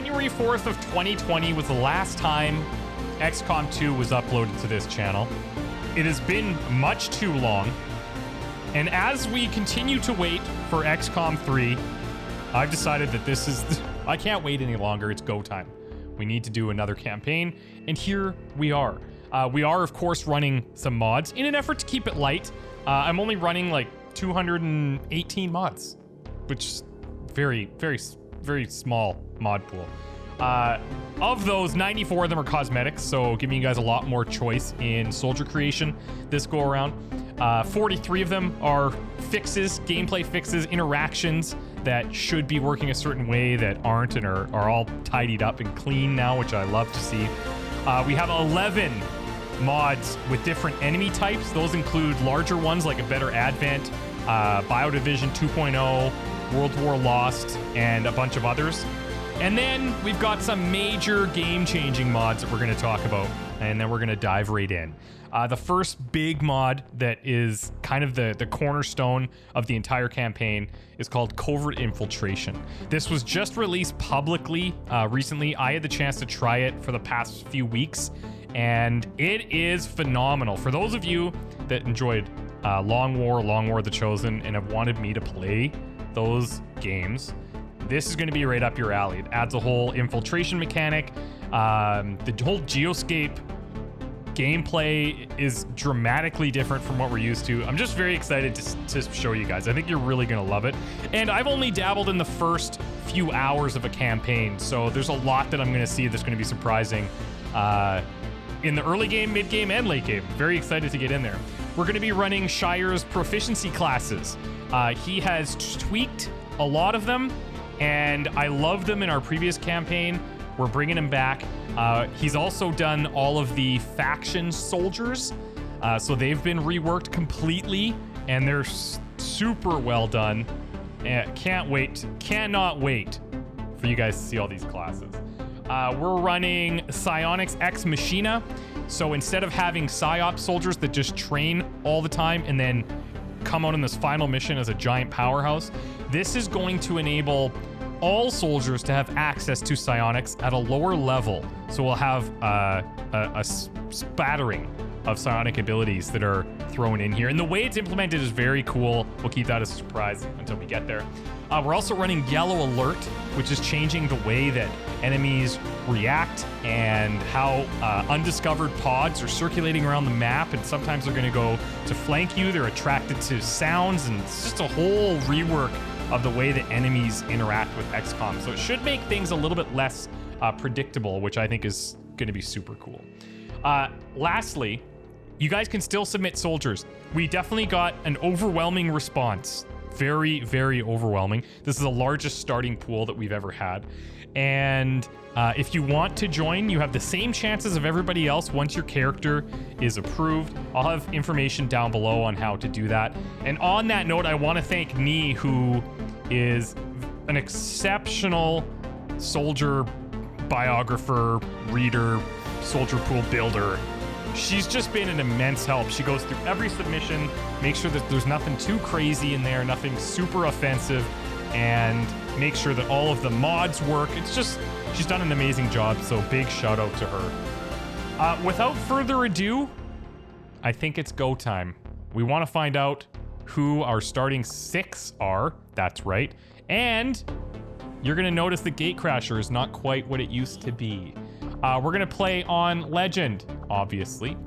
January 4th of 2020 was the last time XCOM 2 was uploaded to this channel. It has been much too long. And as we continue to wait for XCOM 3, I've decided that this is... I can't wait any longer. It's go time. We need to do another campaign, and here we are. We are, of course, running some mods in an effort to keep it light. I'm only running like 218 mods, which is very, very, very small mod pool. Of those, 94 of them are cosmetics, so giving you guys a lot more choice in soldier creation this go around. 43 of them are fixes, gameplay fixes, interactions that should be working a certain way that aren't and are all tidied up and clean now, which I love to see. We have 11 mods with different enemy types. Those include larger ones like a Better Advent, Bio Division 2.0, World War Lost, and a bunch of others. And then we've got some major game-changing mods that we're going to talk about, and then we're going to dive right in. The first big mod that is kind of the cornerstone of the entire campaign is called Covert Infiltration. This was just released publicly recently. I had the chance to try it for the past few weeks, and it is phenomenal. For those of you that enjoyed Long War of the Chosen, and have wanted me to play those games, this is going to be right up your alley. It adds a whole infiltration mechanic. The whole Geoscape gameplay is dramatically different from what we're used to. I'm just very excited to show you guys. I think you're really going to love it. And I've only dabbled in the first few hours of a campaign, so there's a lot that I'm going to see that's going to be surprising in the early game, mid game, and late game. Very excited to get in there. We're going to be running Shire's proficiency classes. He has tweaked a lot of them, and I loved them in our previous campaign. We're bringing him back. He's also done all of the faction soldiers. So they've been reworked completely, and they're super well done. Cannot wait for you guys to see all these classes. We're running Psionics Ex Machina. So instead of having PSYOP soldiers that just train all the time and then come out in this final mission as a giant powerhouse, this is going to enable all soldiers to have access to psionics at a lower level. So we'll have a spattering of psionic abilities that are thrown in here. And the way it's implemented is very cool. We'll keep that as a surprise until we get there. We're also running Yellow Alert, which is changing the way that enemies react and how undiscovered pods are circulating around the map. And sometimes they're going to go to flank you. They're attracted to sounds, and it's just a whole rework of the way that enemies interact with XCOM. So it should make things a little bit less predictable, which I think is going to be super cool. Lastly, you guys can still submit soldiers. We definitely got an overwhelming response. Very, very overwhelming. This is the largest starting pool that we've ever had. And if you want to join, you have the same chances of everybody else once your character is approved. I'll have information down below on how to do that. And on that note, I want to thank Nee, who is an exceptional soldier biographer, reader, soldier pool builder. She's just been an immense help. She goes through every submission, makes sure that there's nothing too crazy in there, nothing super offensive, and make sure that all of the mods work. It's just, she's done an amazing job, so big shout out to her. Without further ado, I think it's go time. We want to find out who our starting 6 are. That's right. And you're going to notice the Gatecrasher is not quite what it used to be. We're going to play on Legend, obviously.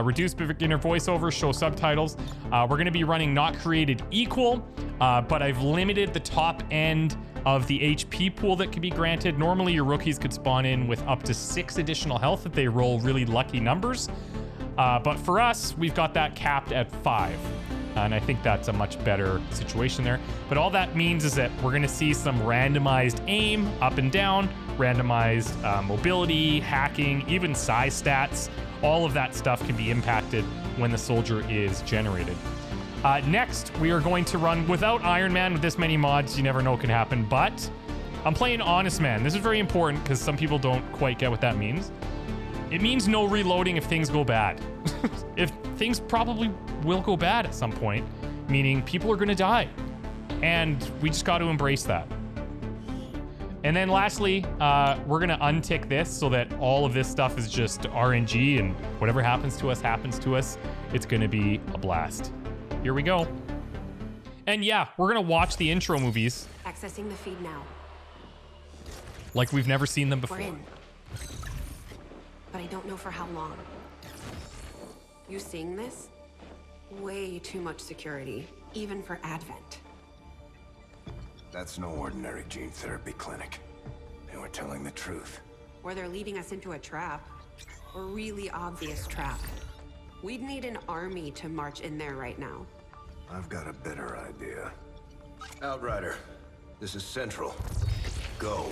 Reduce beginner voiceover, show subtitles. We're going to be running Not Created Equal, but I've limited the top end of the HP pool that can be granted. Normally, your rookies could spawn in with up to 6 additional health if they roll really lucky numbers. But for us, we've got that capped at 5. And I think that's a much better situation there. But all that means is that we're going to see some randomized aim up and down, randomized mobility, hacking, even size stats. All of that stuff can be impacted when the soldier is generated. Next, we are going to run without Iron Man. With this many mods, you never know what can happen. But I'm playing Honest Man. This is very important because some people don't quite get what that means. It means no reloading if things go bad. If things probably will go bad at some point, meaning people are going to die. And we just got to embrace that. And then lastly, we're gonna untick this so that all of this stuff is just RNG, and whatever happens to us. It's gonna be a blast. Here we go. And yeah, we're gonna watch the intro movies. Accessing the feed now. Like we've never seen them before. We're in. But I don't know for how long. You seeing this? Way too much security, even for Advent. That's no ordinary gene therapy clinic. They were telling the truth. Or they're leading us into a trap. A really obvious trap. We'd need an army to march in there right now. I've got a better idea. Outrider, this is Central. Go.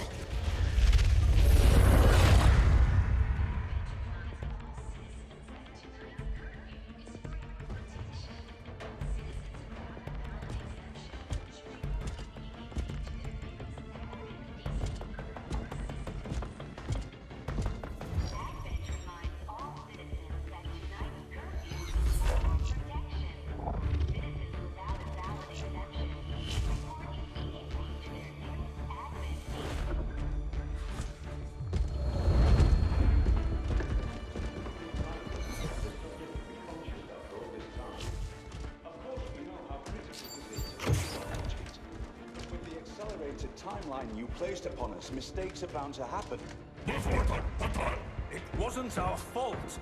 Timeline you placed upon us, mistakes are bound to happen. It wasn't our fault.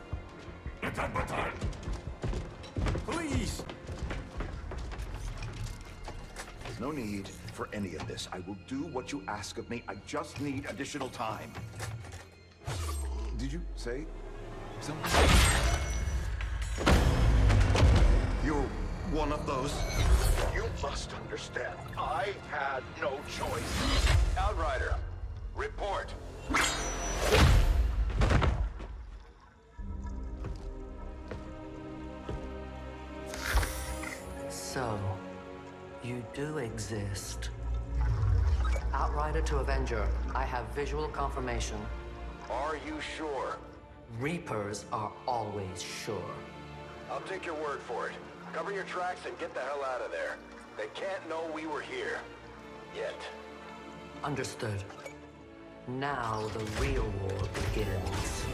Please! There's no need for any of this. I will do what you ask of me. I just need additional time. Did you say something? You're one of those? You must understand, I had no choice. Outrider, report. So, you do exist. Outrider to Avenger, I have visual confirmation. Are you sure? Reapers are always sure. I'll take your word for it. Cover your tracks and get the hell out of there. They can't know we were here. Yet. Understood. Now the real war begins.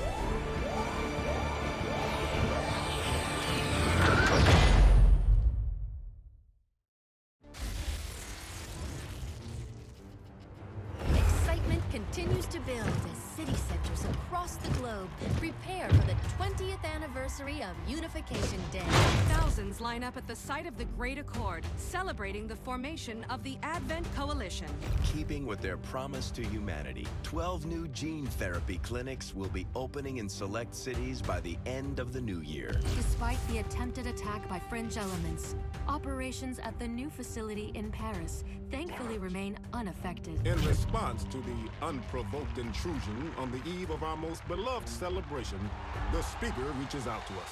Excitement continues to build as city centers across the globe prepare for the 20th anniversary of Unification Day. Thousands line up at the site of the Great Accord, celebrating the formation of the Advent Coalition. Keeping with their promise to humanity, 12 new gene therapy clinics will be opening in select cities by the end of the new year. Despite the attempted attack by fringe elements, operations at the new facility in Paris thankfully remain unaffected. In response to the unprovoked intrusion on the eve of our most beloved celebration, the speaker reaches out to us.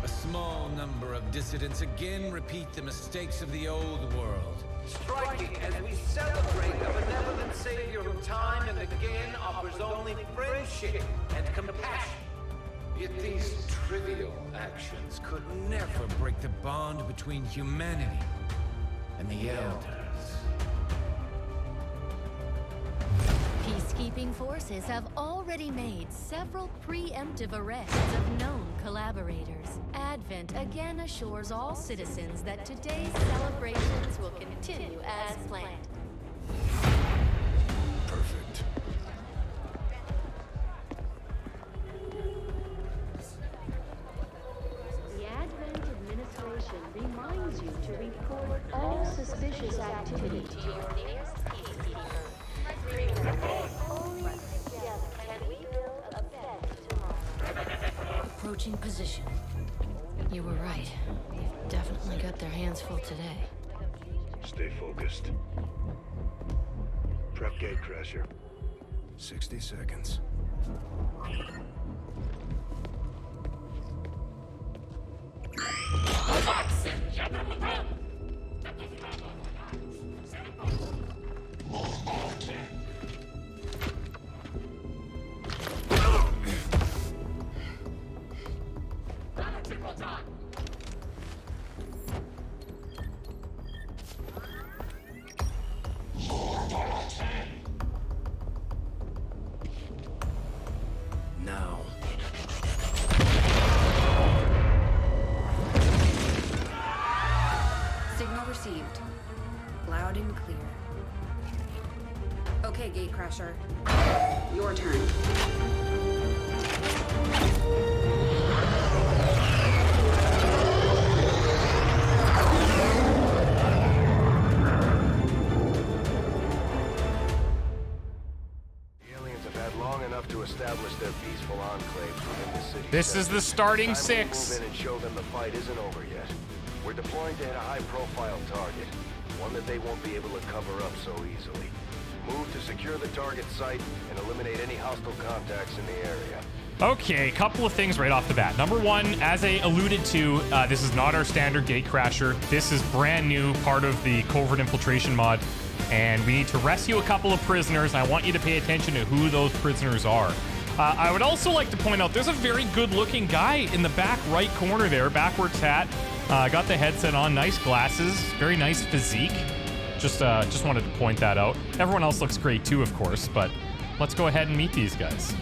A small number of dissidents again repeat the mistakes of the old world. Striking as we celebrate a benevolent savior who time and again offers only friendship and compassion. Yet these trivial actions could never break the bond between humanity and the Elders. Peacekeeping forces have already made several preemptive arrests of known collaborators. Advent again assures all citizens that today's celebrations will continue as planned. Perfect. The Advent administration reminds you to report all suspicious activity to your nearest peacekeeper. Only together can we build a better tomorrow. Approaching position. You were right. They've definitely got their hands full today. Stay focused. Prep Gatecrasher. 60 seconds. now. Signal received. Loud and clear. Okay, Gatecrasher. Your turn. To establish their peaceful enclaves within the city. This is the starting 6. Move in and show them the fight isn't over yet. We're deploying to hit a high-profile target, one that they won't be able to cover up so easily. Move to secure the target site and eliminate any hostile contacts in the area. Okay, a couple of things right off the bat. Number one, as I alluded to, this is not our standard Gatecrasher. This is brand new, part of the Covert Infiltration Mod. And we need to rescue a couple of prisoners. I want you to pay attention to who those prisoners are. I would also like to point out there's a very good-looking guy in the back right corner there. Backwards hat. Got the headset on. Nice glasses. Very nice physique. Just wanted to point that out. Everyone else looks great too, of course. But let's go ahead and meet these guys.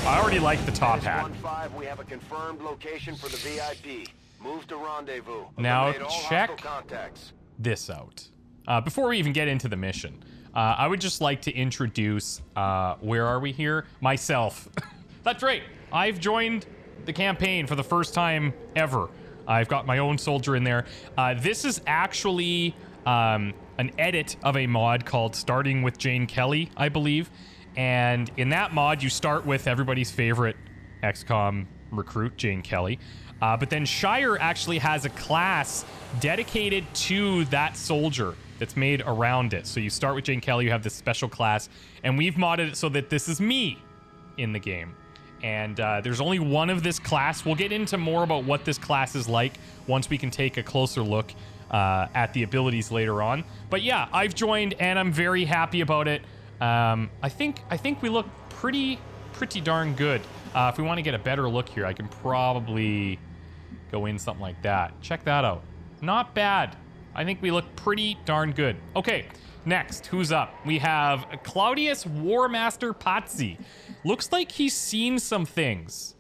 I already like the top hat. 1-5, we have a confirmed location for the VIP. Move to rendezvous. Now Eliminate all check hostile contacts. this out. Before we even get into the mission, I would just like to introduce, where are we here? Myself. That's right. I've joined the campaign for the first time ever. I've got my own soldier in there. This is actually an edit of a mod called Starting with Jane Kelly, I believe. And in that mod, you start with everybody's favorite XCOM recruit, Jane Kelly. But then Shire actually has a class dedicated to that soldier that's made around it. So you start with Jane Kelly, you have this special class, and we've modded it so that this is me in the game. And there's only one of this class. We'll get into more about what this class is like once we can take a closer look at the abilities later on. But yeah, I've joined and I'm very happy about it. I think we look pretty darn good. If we want to get a better look here, I can probably go in something like that. Check that out. Not bad. I think we look pretty darn good. Okay, next, who's up? We have Claudius WarMaster Pazzi. Looks like he's seen some things.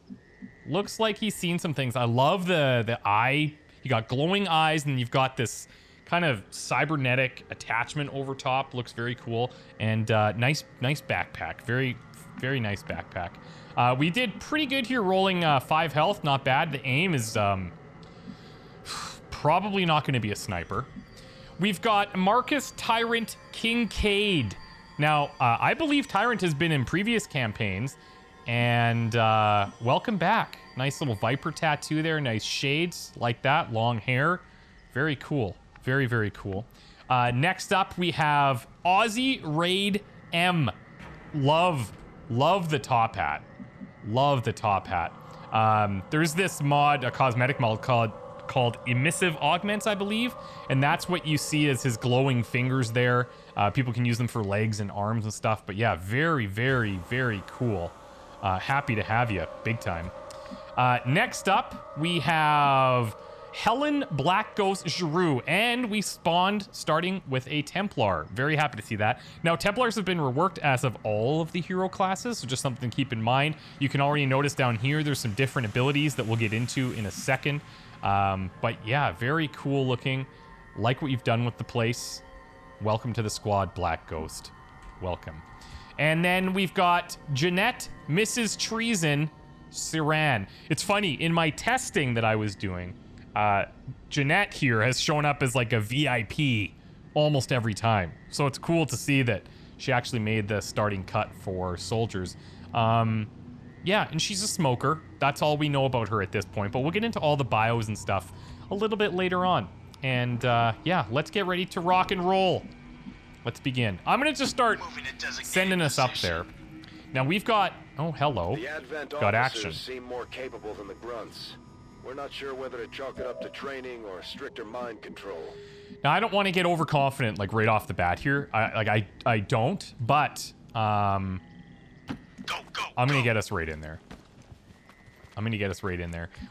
I love the eye. You got glowing eyes, and you've got this kind of cybernetic attachment over top. Looks very cool. And nice backpack. Very nice backpack. We did pretty good here, rolling 5 health. Not bad. The aim is probably not going to be a sniper. We've got Marcus Tyrant Kincaid. Now, I believe Tyrant has been in previous campaigns. And welcome back. Nice little Viper tattoo there. Nice shades like that. Long hair. Very cool. Very cool. Next up, we have Aussie Raid M. Love the top hat. Love the top hat. There's this mod, a cosmetic mod called Emissive Augments, I believe. And that's what you see as his glowing fingers there. People can use them for legs and arms and stuff. But yeah, very cool. Happy to have you, big time. Next up, we have Helen Black Ghost Giroux, and we spawned starting with a Templar. Very happy to see that. Now, Templars have been reworked as of all of the hero classes, so just something to keep in mind. You can already notice down here, there's some different abilities that we'll get into in a second. But yeah, very cool looking. Like what you've done with the place. Welcome to the squad, Black Ghost. Welcome. And then we've got Jeanette, Mrs. Treason, Siran. It's funny, in my testing that I was doing, Jeanette here has shown up as like a VIP almost every time. So it's cool to see that she actually made the starting cut for soldiers. Yeah, and she's a smoker. That's all we know about her at this point. But we'll get into all the bios and stuff a little bit later on. And yeah, let's get ready to rock and roll. Let's begin. I'm going to just start sending us up there. Now we've got... Oh, hello. The Advent got action. Seem more capable than the grunts. We're not sure whether to chalk it up to training or stricter mind control. Now, I don't want to get overconfident, like, right off the bat here. I don't, but I'm going to get us right in there.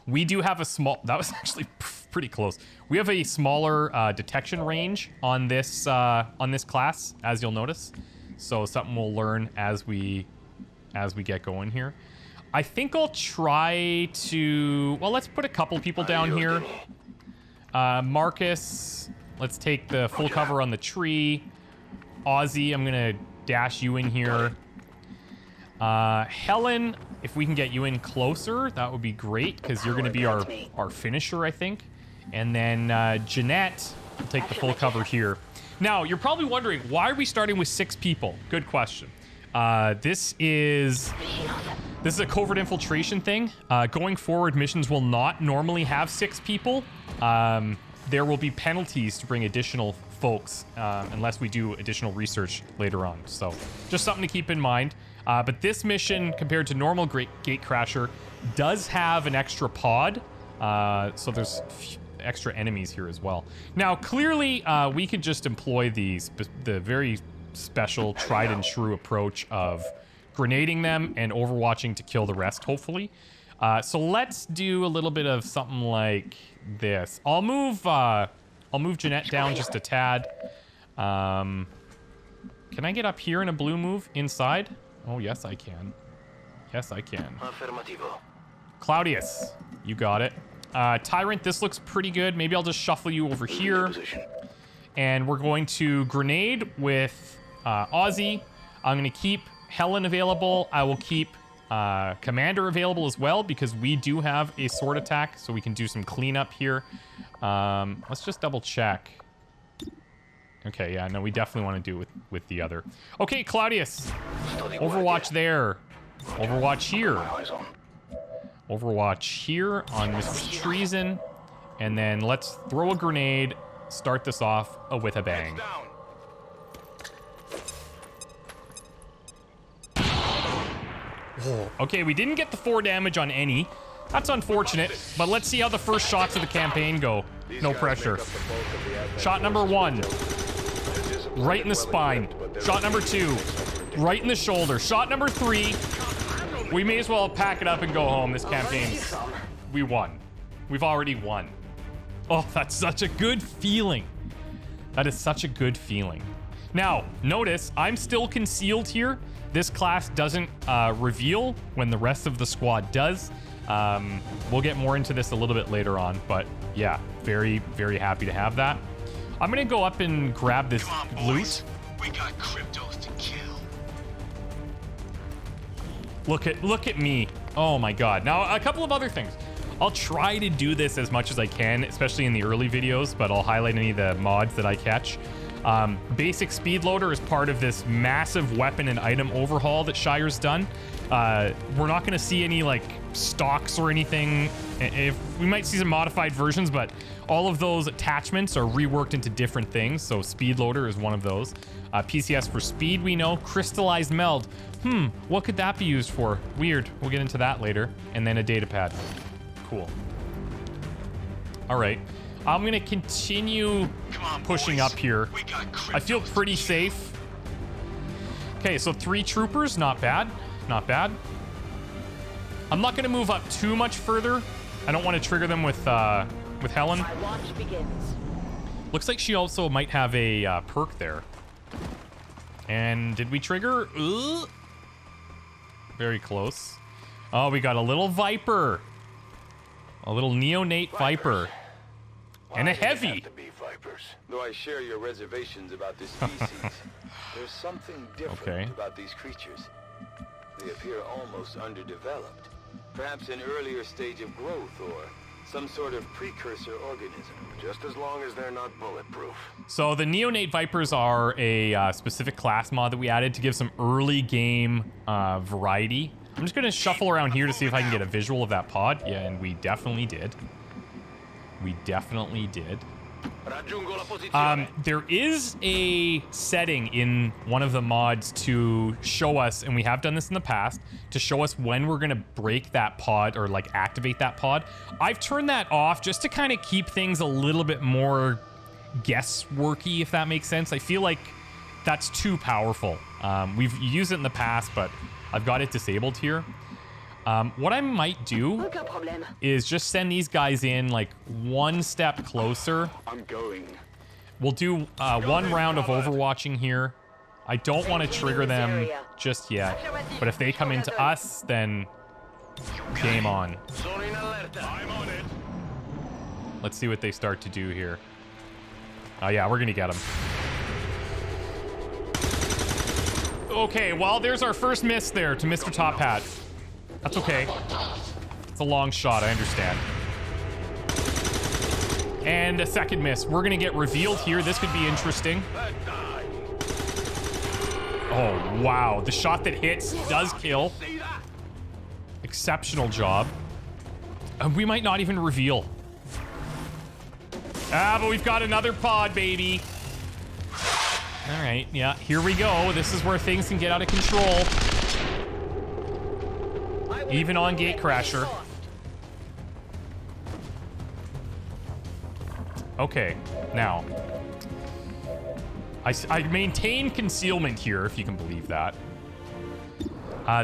We do have a small... That was actually pretty close. We have a smaller detection range on this class, as you'll notice. So something we'll learn as we get going here. I think I'll try to... Well, let's put a couple people down here. Marcus, let's take the full cover on the tree. Ozzy, I'm going to dash you in here. Helen, if we can get you in closer, that would be great, because you're going to be our finisher, I think. And then Jeanette will take the full cover here. Now, you're probably wondering, why are we starting with 6 people? Good question. This is a covert infiltration thing. Going forward, missions will not normally have 6 people. There will be penalties to bring additional folks unless we do additional research later on. So just something to keep in mind. But this mission, compared to normal Gatecrasher, does have an extra pod. So there's extra enemies here as well. Now, clearly, we could just employ the very special tried and true approach of grenading them and overwatching to kill the rest, hopefully. So let's do a little bit of something like this. I'll move Jeanette down just a tad. Can I get up here in a blue move inside? Oh, yes, I can. Yes, I can. Claudius, you got it. Tyrant, this looks pretty good. Maybe I'll just shuffle you over here. And we're going to grenade with Ozzy. I'm going to keep Helen available. I will keep Commander available as well, because we do have a sword attack, so we can do some cleanup here. Let's just double check. Okay, yeah, no, we definitely want to do it with the other. Okay, Claudius. Overwatch there. Overwatch here. Overwatch here on Mrs. Treason. And then let's throw a grenade, start this off with a bang. Oh, okay, we didn't get the 4 damage on any. That's unfortunate, but let's see how the first shots of the campaign go. No pressure. Shot number 1. Right in the spine. Shot number 2. Right in the shoulder. Shot number 3. We may as well pack it up and go home. This campaign, we won. We've already won. Oh, that's such a good feeling. That is such a good feeling. Now, notice, I'm still concealed here. This class doesn't reveal when the rest of the squad does. We'll get more into this a little bit later on, but yeah, very, very happy to have that. I'm gonna go up and grab this loot. We got cryptos to kill. Look at me. Oh my god. Now, a couple of other things. I'll try to do this as much as I can, especially in the early videos, but I'll highlight any of the mods that I catch. Basic speed loader is part of this massive weapon and item overhaul that Shire's done. We're not going to see any like stocks or anything. If we might see some modified versions, but all of those attachments are reworked into different things. So speed loader is one of those. PCS for speed, we know. Crystallized meld. What could that be used for? Weird. We'll get into that later. And then a data pad. Cool. All right. I'm going to continue pushing up here. I feel pretty safe. Okay, so 3 troopers. Not bad. Not bad. I'm not going to move up too much further. I don't want to trigger them with Helen. My watch begins. Looks like she also might have a perk there. And did we trigger? Very close. Oh, we got a little Viper. A little neonate Viper. And a heavy. To be vipers. Though I share your reservations about this species, there's something different about these creatures. They appear almost underdeveloped. Perhaps an earlier stage of growth or some sort of precursor organism. Just as long as they're not bulletproof. So the neonate Vipers are a specific class mod that we added to give some early game variety. I'm just going to shuffle around here to see if I can get a visual of that pod. Yeah, and we definitely did. We definitely did. There is a setting in one of the mods to show us, and we have done this in the past, to show us when we're going to break that pod or like activate that pod. I've turned that off just to kind of keep things a little bit more guessworky, if that makes sense. I feel like that's too powerful. We've used it in the past, but I've got it disabled here. What I might do is just send these guys in like one step closer. I'm going. We'll do one round of overwatching here. I don't want to trigger them just yet, but if they come into us, then game on. I'm on it. Let's see what they start to do here. Oh yeah, we're gonna get them. Okay, well, there's our first miss there to Mr. Top Hat. That's okay. It's a long shot, I understand. And a second miss. We're gonna get revealed here. This could be interesting. Oh, wow. The shot that hits does kill. Exceptional job. And we might not even reveal. Ah, but we've got another pod, baby. All right, yeah, here we go. This is where things can get out of control. Even on Gatecrasher. Okay, now. I maintain concealment here, if you can believe that.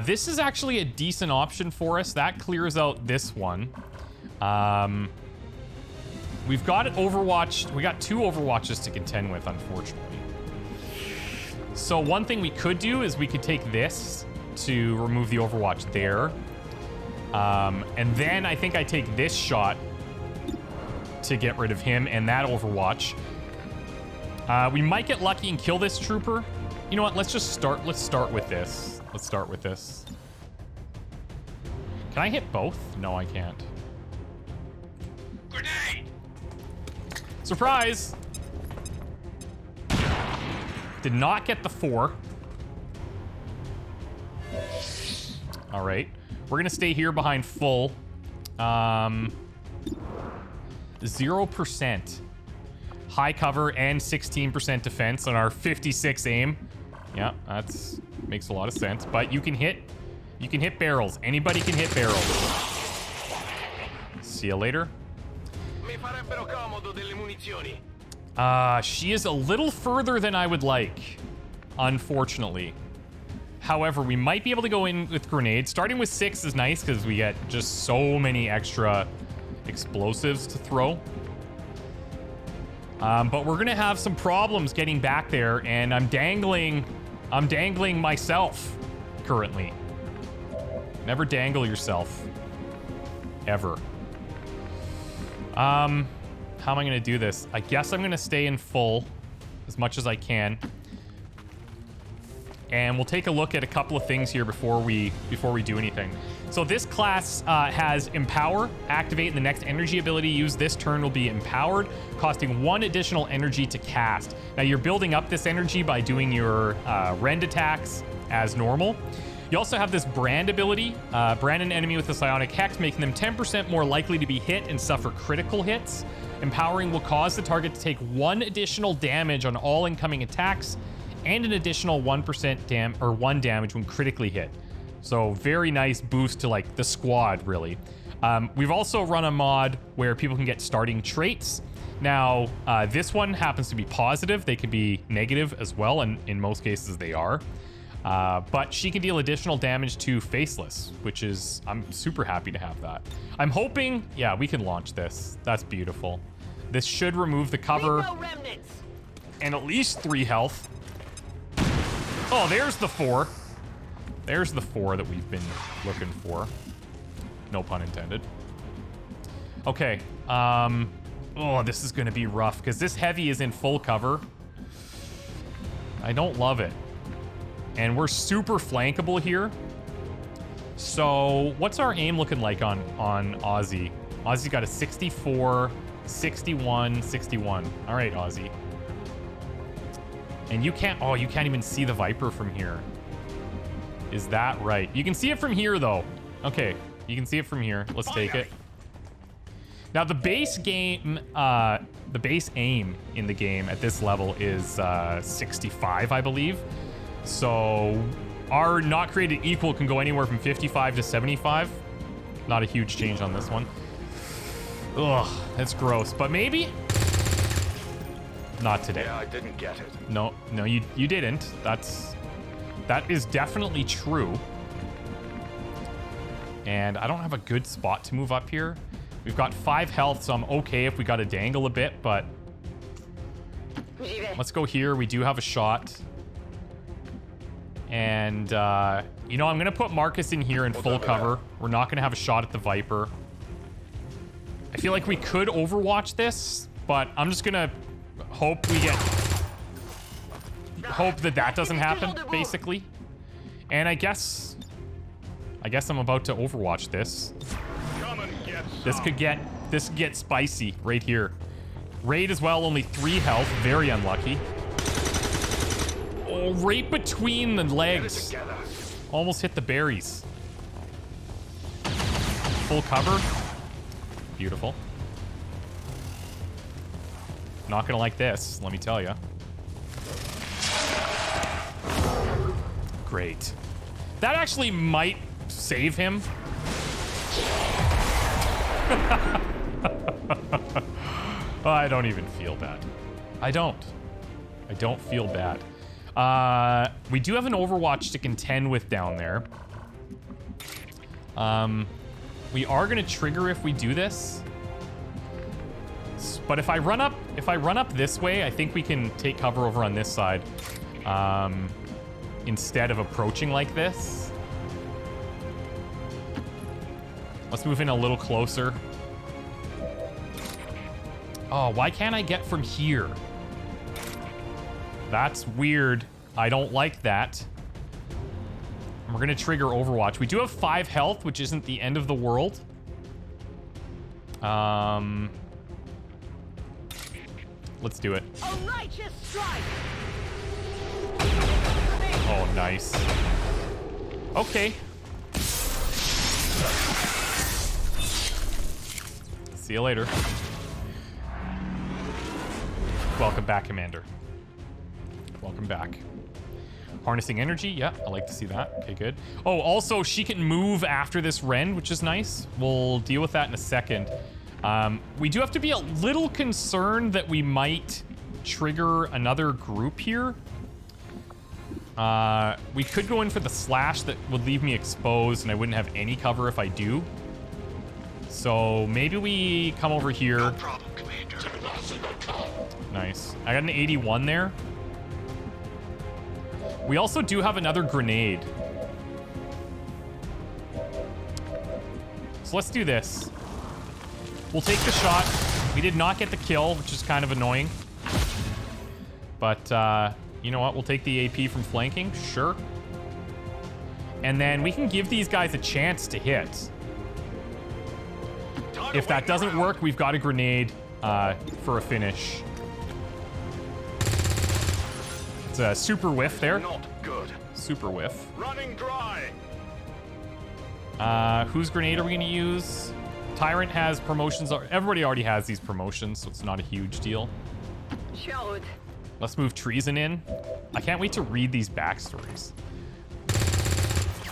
This is actually a decent option for us. That clears out this one. We've got Overwatch. We got 2 Overwatches to contend with, unfortunately. So one thing we could do is we could take this to remove the Overwatch there. And then I think I take this shot to get rid of him and that Overwatch. We might get lucky and kill this trooper. You know what? Let's start with this. Let's start with this. Can I hit both? No, I can't. Grenade! Surprise! Did not get the 4. All right. We're going to stay here behind full. 0% high cover and 16% defense on our 56 aim. Yeah, that's makes a lot of sense. But you can hit barrels. Anybody can hit barrels. See you later. She is a little further than I would like, unfortunately. However, we might be able to go in with grenades. Starting with 6 is nice because we get just so many extra explosives to throw. But we're gonna have some problems getting back there, and I'm dangling myself currently. Never dangle yourself. Ever. How am I gonna do this? I guess I'm gonna stay in full as much as I can. And we'll take a look at a couple of things here before we do anything. So this class has Empower. Activate, and the next energy ability used this turn will be empowered, costing 1 additional energy to cast. Now you're building up this energy by doing your rend attacks as normal. You also have this brand ability, brand an enemy with a psionic hex, making them 10% more likely to be hit and suffer critical hits. Empowering will cause the target to take 1 additional damage on all incoming attacks, and an additional 1% damage when critically hit. So very nice boost to like the squad, really. We've also run a mod where people can get starting traits. Now, this one happens to be positive. They could be negative as well, and in most cases they are. But she can deal additional damage to Faceless, which is, I'm super happy to have that. I'm hoping, yeah, we can launch this. That's beautiful. This should remove the cover and at least 3 health. Oh, there's the 4. There's the 4 that we've been looking for. No pun intended. Okay. Oh, this is going to be rough because this heavy is in full cover. I don't love it. And we're super flankable here. So what's our aim looking like on Aussie? Aussie's got a 64, 61, 61. All right, Aussie. And you can't even see the Viper from here. Is that right? You can see it from here, though. Okay, you can see it from here. Let's take it. Now, the base game, the base aim in the game at this level is 65, I believe. So our not created equal can go anywhere from 55 to 75. Not a huge change on this one. Ugh, that's gross. But maybe... Not today. Yeah, I didn't get it. No, you didn't. That is definitely true. And I don't have a good spot to move up here. We've got 5 health, so I'm okay if we got to dangle a bit, but... Let's go here. We do have a shot. And, you know, I'm going to put Marcus in here in full cover. We're not going to have a shot at the Viper. I feel like we could overwatch this, but I'm just going to hope we get... Hope that that doesn't happen, basically. And I guess I'm about to overwatch this. This could get spicy right here. Raid as well, only 3 health, very unlucky. Oh, right between the legs. Almost hit the berries. Full cover. Beautiful. Not gonna like this, let me tell you. Great. That actually might save him. Oh, I don't even feel bad. I don't feel bad. We do have an Overwatch to contend with down there. We are gonna trigger if we do this. But if I run up this way, I think we can take cover over on this side. Instead of approaching like this. Let's move in a little closer. Oh, why can't I get from here? That's weird. I don't like that. And we're gonna trigger Overwatch. We do have 5 health, which isn't the end of the world. Let's do it. A righteous strike. Oh, nice. Okay. See you later. Welcome back, Commander. Welcome back. Harnessing energy. Yeah, I like to see that. Okay, good. Oh, also, she can move after this rend, which is nice. We'll deal with that in a second. We do have to be a little concerned that we might trigger another group here. We could go in for the slash that would leave me exposed, and I wouldn't have any cover if I do. So maybe we come over here. No problem, Commander. Nice. I got an 81 there. We also do have another grenade. So let's do this. We'll take the shot. We did not get the kill, which is kind of annoying. But, you know what? We'll take the AP from flanking. Sure. And then we can give these guys a chance to hit. If that doesn't work, we've got a grenade for a finish. It's a super whiff there. Not good. Super whiff. Running dry. Whose grenade are we going to use? Tyrant has promotions. Everybody already has these promotions, so it's not a huge deal. Let's move Treason in. I can't wait to read these backstories.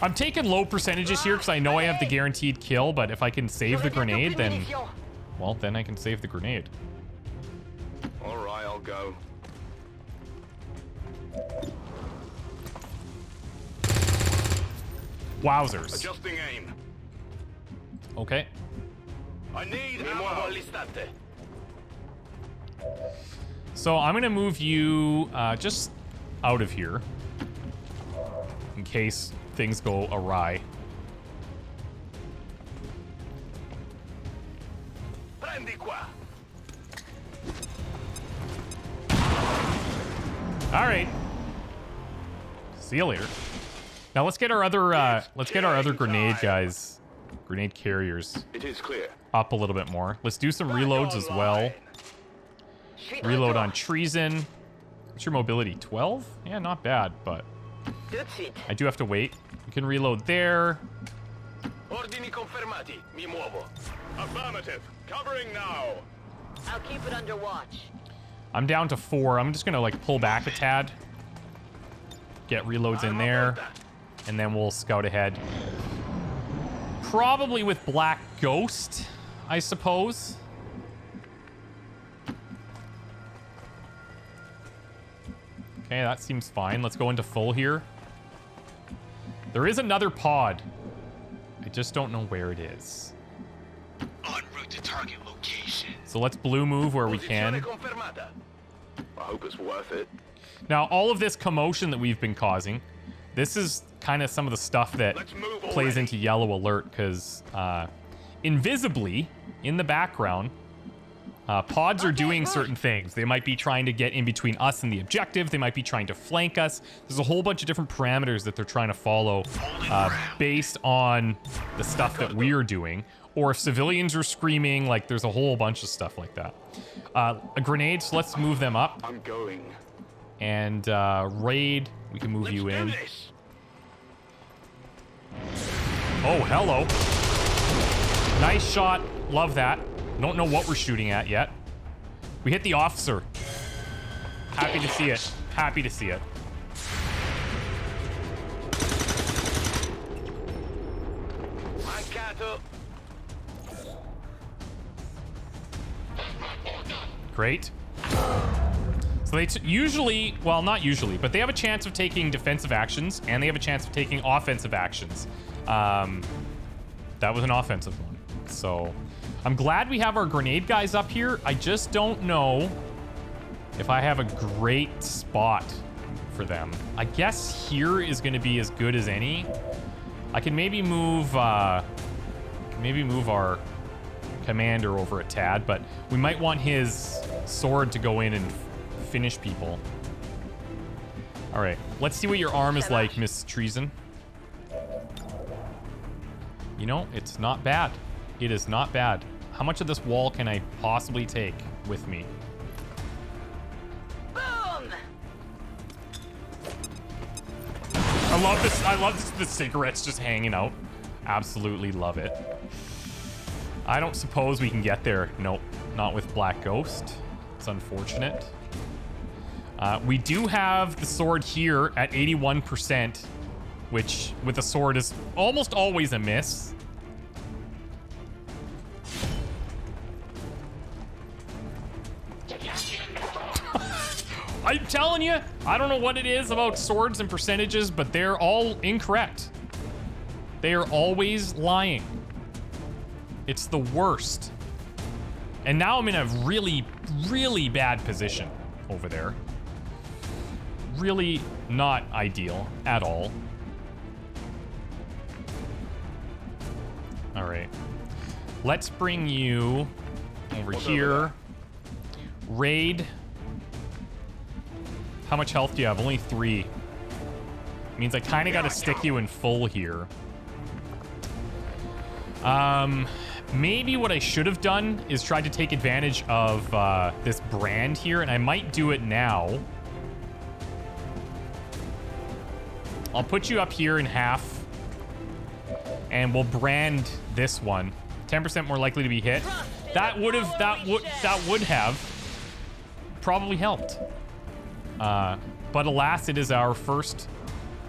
I'm taking low percentages here because I know I have the guaranteed kill, but if I can save the grenade, then... Well, then I can save the grenade. All right, I'll go. Wowzers. Adjusting aim. Okay. I need ammo. So I'm going to move you just out of here in case things go awry. All right. See you later. Now let's get our other grenade guys, grenade carriers. It is clear. Up a little bit more. Let's do some reloads as well. Reload on Treason. What's your mobility? 12? Yeah, not bad, but I do have to wait. We can reload there. Ordini confermati. Mi muovo. Affirmative. Covering now. I'll keep it under watch. I'm down to 4. I'm just gonna like pull back a tad. Get reloads in there. And then we'll scout ahead. Probably with Black Ghost, I suppose. Okay, that seems fine. Let's go into full here. There is another pod. I I just don't know where it is. En route to target location. So let's blue move where we can. I hope it's worth it. Now, all of this commotion that we've been causing, this is kind of some of the stuff that plays into yellow alert, because invisibly, in the background, pods are doing certain things. They might be trying to get in between us and the objective. They might be trying to flank us. There's a whole bunch of different parameters that they're trying to follow based on the stuff that we're doing. Or if civilians are screaming, like there's a whole bunch of stuff like that. A grenade, so let's move them up. I'm going. And raid, we can move you in. Oh, hello. Nice shot. Love that. Don't know what we're shooting at yet. We hit the officer. Happy to see it. Happy to see it. Great. So they usually, well, not usually, but they have a chance of taking defensive actions, and they have a chance of taking offensive actions. That was an offensive one. So I'm glad we have our grenade guys up here. I just don't know if I have a great spot for them. I guess here is going to be as good as any. I can maybe move our commander over a tad, but we might want his sword to go in and finish people. All right, let's see what your arm is like, Miss Treason. You know, it's not bad. It is not bad. How much of this wall can I possibly take with me? Boom! I love this. I love the cigarettes just hanging out. Absolutely love it. I don't suppose we can get there. Nope, not with Black Ghost. It's unfortunate. We do have the sword here at 81%, which with the sword is almost always a miss. I'm telling you, I don't know what it is about swords and percentages, but they're all incorrect. They are always lying. It's the worst. And now I'm in a really, really bad position over there. Really not ideal at all. All right. Let's bring you over here. Raid. How much health do you have? Only 3. Means I kind of got to stick you in full here. Maybe what I should have done is tried to take advantage of this brand here, and I might do it now. I'll put you up here in half, and we'll brand this one. 10% more likely to be hit. That would have probably helped. But alas, it is our first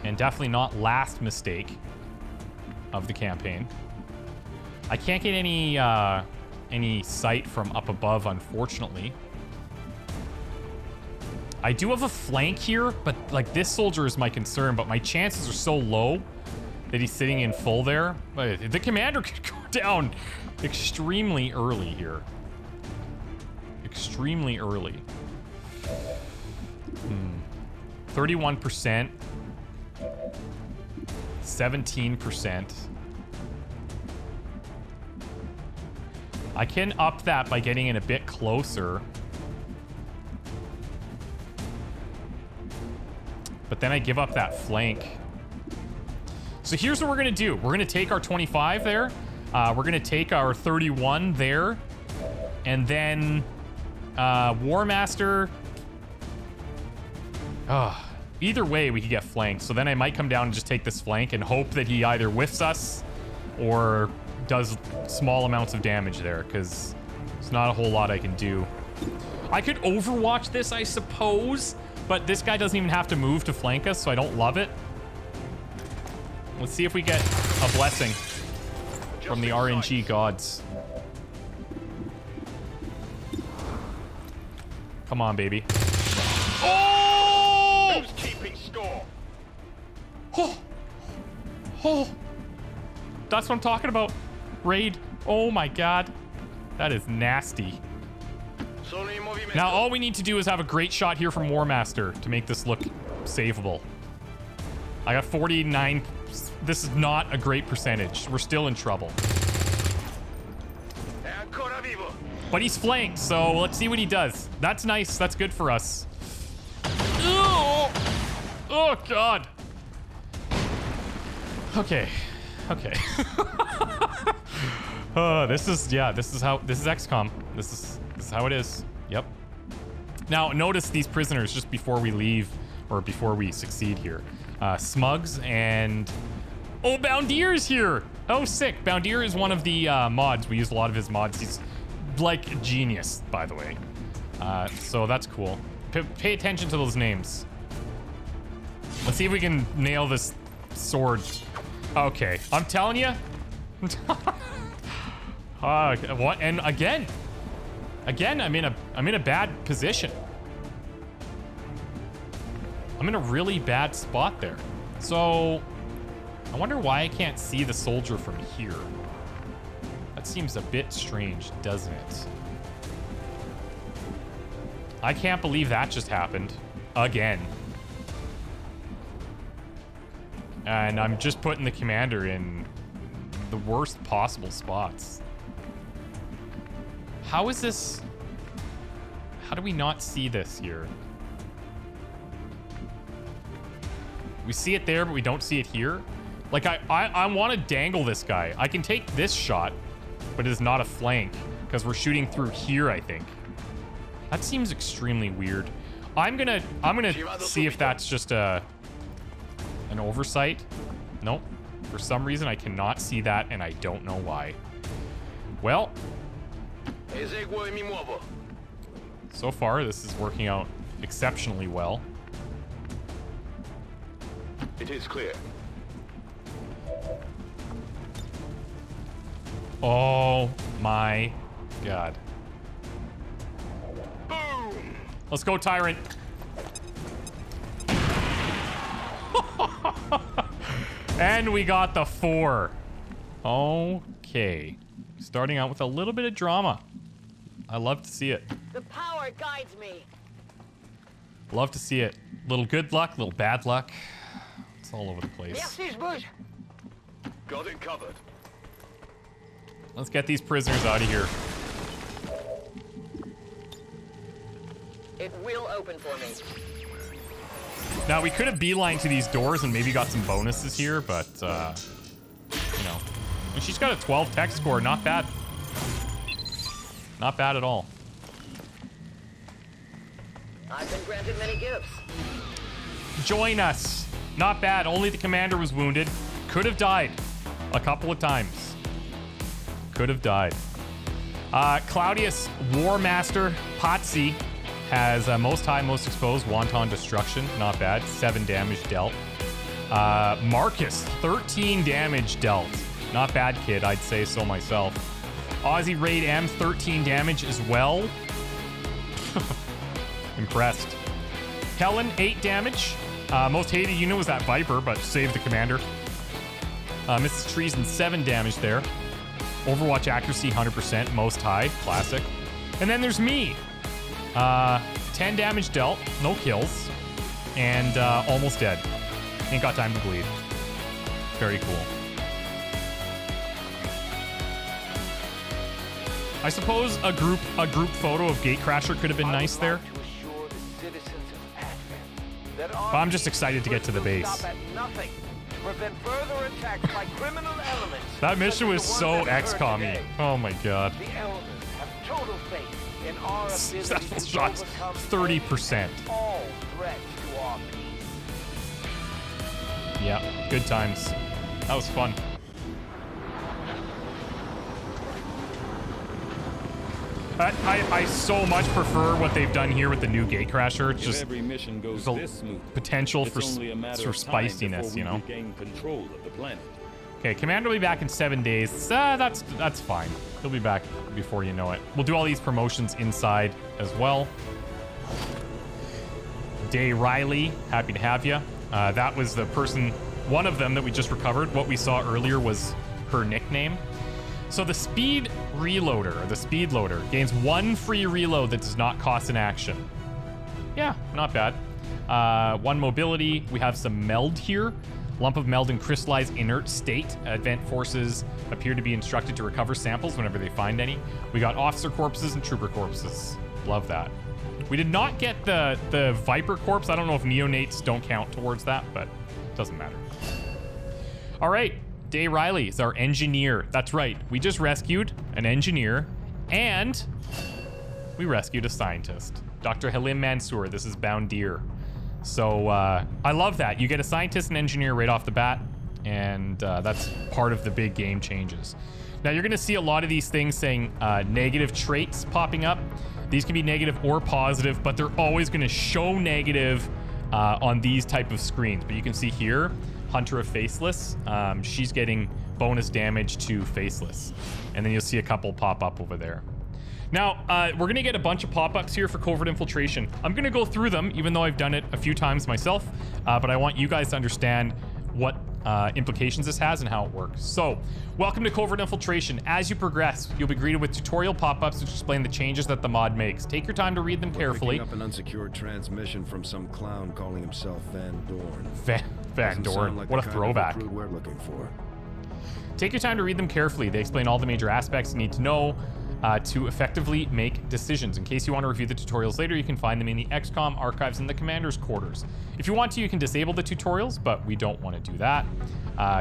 and definitely not last mistake of the campaign. I can't get any sight from up above, unfortunately. I do have a flank here, but like this soldier is my concern, but my chances are so low that he's sitting in full there. But the commander could go down extremely early here. Extremely early. 31%. 17%. I can up that by getting in a bit closer. But then I give up that flank. So here's what we're gonna do. We're gonna take our 25 there. We're gonna take our 31 there. And then WarMaster. Either way, we could get flanked. So then I might come down and just take this flank and hope that he either whiffs us or does small amounts of damage there, because there's not a whole lot I can do. I could overwatch this, I suppose, but this guy doesn't even have to move to flank us, so I don't love it. Let's see if we get a blessing from the RNG gods. Come on, baby. Oh! Who's keeping score? Oh! Oh! what I'm talking about. Raid. Oh my god. That is nasty. Now all we need to do is have a great shot here from WarMaster to make this look savable. I got 49. This is not a great percentage. We're still in trouble. But he's flanked, so let's see what he does. That's nice. That's good for us. Oh, oh god. Okay. Okay. This is XCOM. This is how it is. Yep. Now notice these prisoners just before we leave, or before we succeed here. Smugs and Boundeer's here. Oh, sick. Boundeer is one of the mods. We use a lot of his mods. He's like a genius, by the way. So that's cool. Pay attention to those names. Let's see if we can nail this sword. Okay, I'm telling you. What? And again, I'm in a bad position. I'm in a really bad spot there. So I wonder why I can't see the soldier from here. That seems a bit strange, doesn't it? I can't believe that just happened again. And I'm just putting the commander in the worst possible spots. How is this? How do we not see this here? We see it there, but we don't see it here. Like, I want to dangle this guy. I can take this shot, but it is not a flank because we're shooting through here, I think. That seems extremely weird. I'm gonna see if that's just an oversight. Nope. For some reason, I cannot see that, and I don't know why. Well, so far, this is working out exceptionally well. It is clear. Oh my god. Boom! Let's go, Tyrant. And we got the 4. Okay. Starting out with a little bit of drama. I love to see it. The power guides me. Love to see it. Little good luck, little bad luck. It's all over the place. Got it covered. Let's get these prisoners out of here. It will open for me. Now, we could have beelined to these doors and maybe got some bonuses here, but, you know. And she's got a 12 tech score. Not bad. Not bad at all. I've been granted many gifts. Join us. Not bad. Only the commander was wounded. Could have died a couple of times. Could have died. Claudius WarMaster Potsy has most high, most exposed, wanton destruction. Not bad. 7 damage dealt. Marcus, 13 damage dealt. Not bad, kid. I'd say so myself. Aussie Raid M, 13 damage as well. Impressed. Helen, 8 damage. Most hated unit was that Viper, but saved the commander. Mrs. Treason, 7 damage there. Overwatch accuracy, 100%. Most high. Classic. And then there's me. 10 damage dealt. No kills. And almost dead. Ain't got time to bleed. Very cool. I suppose a group photo of Gatecrasher could have been nice there. But I'm just excited to get to the base. That mission was so XCOM-y. Oh my god. Successful shots, 30%. Yeah, good times. That was fun. I so much prefer what they've done here with the new Gatecrasher. It's just every mission goes there's this smooth, potential for spiciness, you know. Control of the planet. Okay, Commander will be back in 7 days. That's fine. He'll be back before you know it. We'll do all these promotions inside as well. Day Riley, happy to have you. That was the person, one of them that we just recovered. What we saw earlier was her nickname. So the speed reloader, or the speed loader, gains 1 free reload that does not cost an action. Yeah, not bad. 1 mobility. We have some meld here. Lump of meld in crystallized inert state. Advent forces appear to be instructed to recover samples whenever they find any. We got officer corpses and trooper corpses. Love that. We did not get the Viper corpse. I don't know if neonates don't count towards that, but it doesn't matter. All right. Day Riley is our engineer. That's right. We just rescued an engineer and we rescued a scientist. Dr. Halim Mansour. This is Boundier. So I love that. You get a scientist and engineer right off the bat, and that's part of the big game changes. Now you're going to see a lot of these things saying negative traits popping up. These can be negative or positive, but they're always going to show negative on these type of screens. But you can see here, Hunter of Faceless, she's getting bonus damage to Faceless. And then you'll see a couple pop up over there. Now, we're going to get a bunch of pop-ups here for Covert Infiltration. I'm going to go through them, even though I've done it a few times myself, but I want you guys to understand what implications this has and how it works. So, welcome to Covert Infiltration. As you progress, you'll be greeted with tutorial pop-ups which explain the changes that the mod makes. Take your time to read them carefully. Picking up an unsecured transmission from some clown calling himself Van Dorn. Van Dorn, like what a throwback. We're looking for. Take your time to read them carefully. They explain all the major aspects you need to know to effectively make decisions. In case you want to review the tutorials later, you can find them in the XCOM archives in the commander's quarters. If you want to, you can disable the tutorials, but we don't want to do that.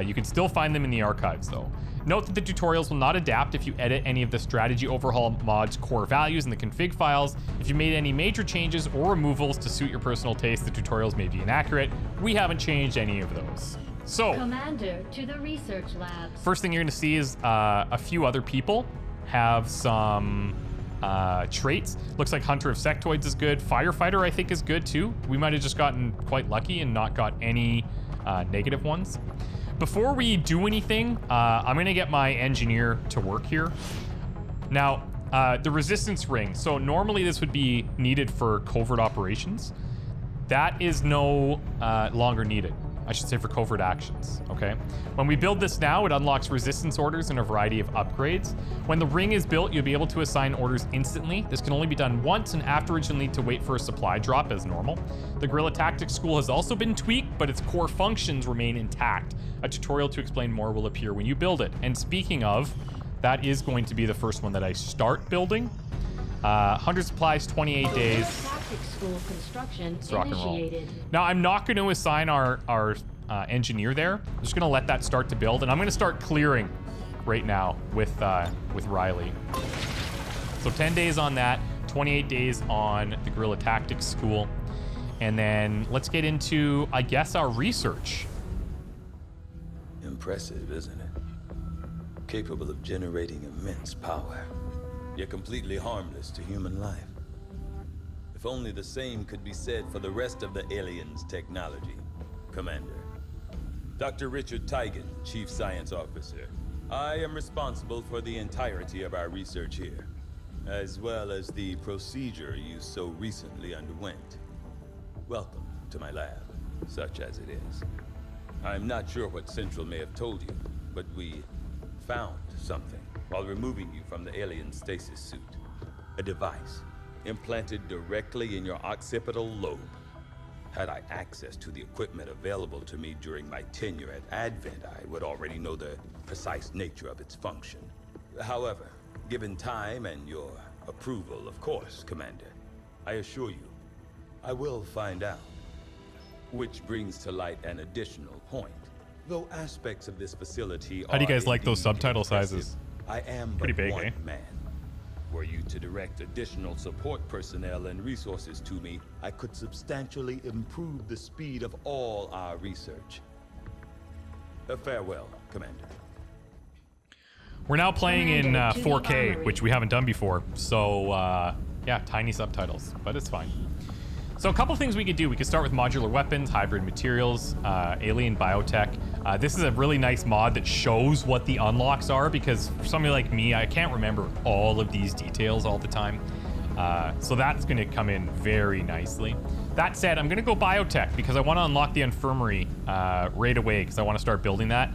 You can still find them in the archives though. Note that the tutorials will not adapt if you edit any of the strategy overhaul mod's core values in the config files. If you made any major changes or removals to suit your personal taste, the tutorials may be inaccurate. We haven't changed any of those. So, Commander to the research labs. First thing you're going to see is a few other people have some traits. Looks like Hunter of Sectoids is good. Firefighter, I think, is good too. We might have just gotten quite lucky and not got any negative ones. Before we do anything, I'm going to get my engineer to work here. Now, the resistance ring. So normally this would be needed for covert operations. That is no longer needed. I should say for covert actions, okay? When we build this now, it unlocks resistance orders and a variety of upgrades. When the ring is built, you'll be able to assign orders instantly. This can only be done once, and afterwards you'll need to wait for a supply drop as normal. The Guerrilla Tactics School has also been tweaked, but its core functions remain intact. A tutorial to explain more will appear when you build it. And speaking of, that is going to be the first one that I start building. 100 supplies, 28 days. School construction Let's rock and roll. initiated. Now, I'm not going to assign our engineer there. I'm just going to let that start to build, and I'm going to start clearing right now with Riley. So 10 days on that, 28 days on the Guerrilla Tactics School, and then let's get into, I guess, our research. Impressive, isn't it? Capable of generating immense power, yet completely harmless to human life. If only the same could be said for the rest of the aliens' technology, Commander. Dr. Richard Teigen, Chief Science Officer. I am responsible for the entirety of our research here, as well as the procedure you so recently underwent. Welcome to my lab, such as it is. I'm not sure what Central may have told you, but we found something while removing you from the alien stasis suit. A device implanted directly in your occipital lobe. Had I access to the equipment available to me during my tenure at Advent, I would already know the precise nature of its function. However, given time and your approval, of course, Commander, I assure you, I will find out. Which brings to light an additional point. Though aspects of this facility How do you guys like those indeed subtitle impressive, sizes? I am Pretty but big, one eh? man. Were you to direct additional support personnel and resources to me, I could substantially improve the speed of all our research. Farewell, Commander. We're now playing in 4K, which we haven't done before. So, yeah, tiny subtitles, but it's fine. So a couple things we could do. We could start with modular weapons, hybrid materials, alien biotech. This is a really nice mod that shows what the unlocks are, because for somebody like me, I can't remember all of these details all the time. So that's going to come in very nicely. That said, I'm going to go biotech because I want to unlock the infirmary right away because I want to start building that.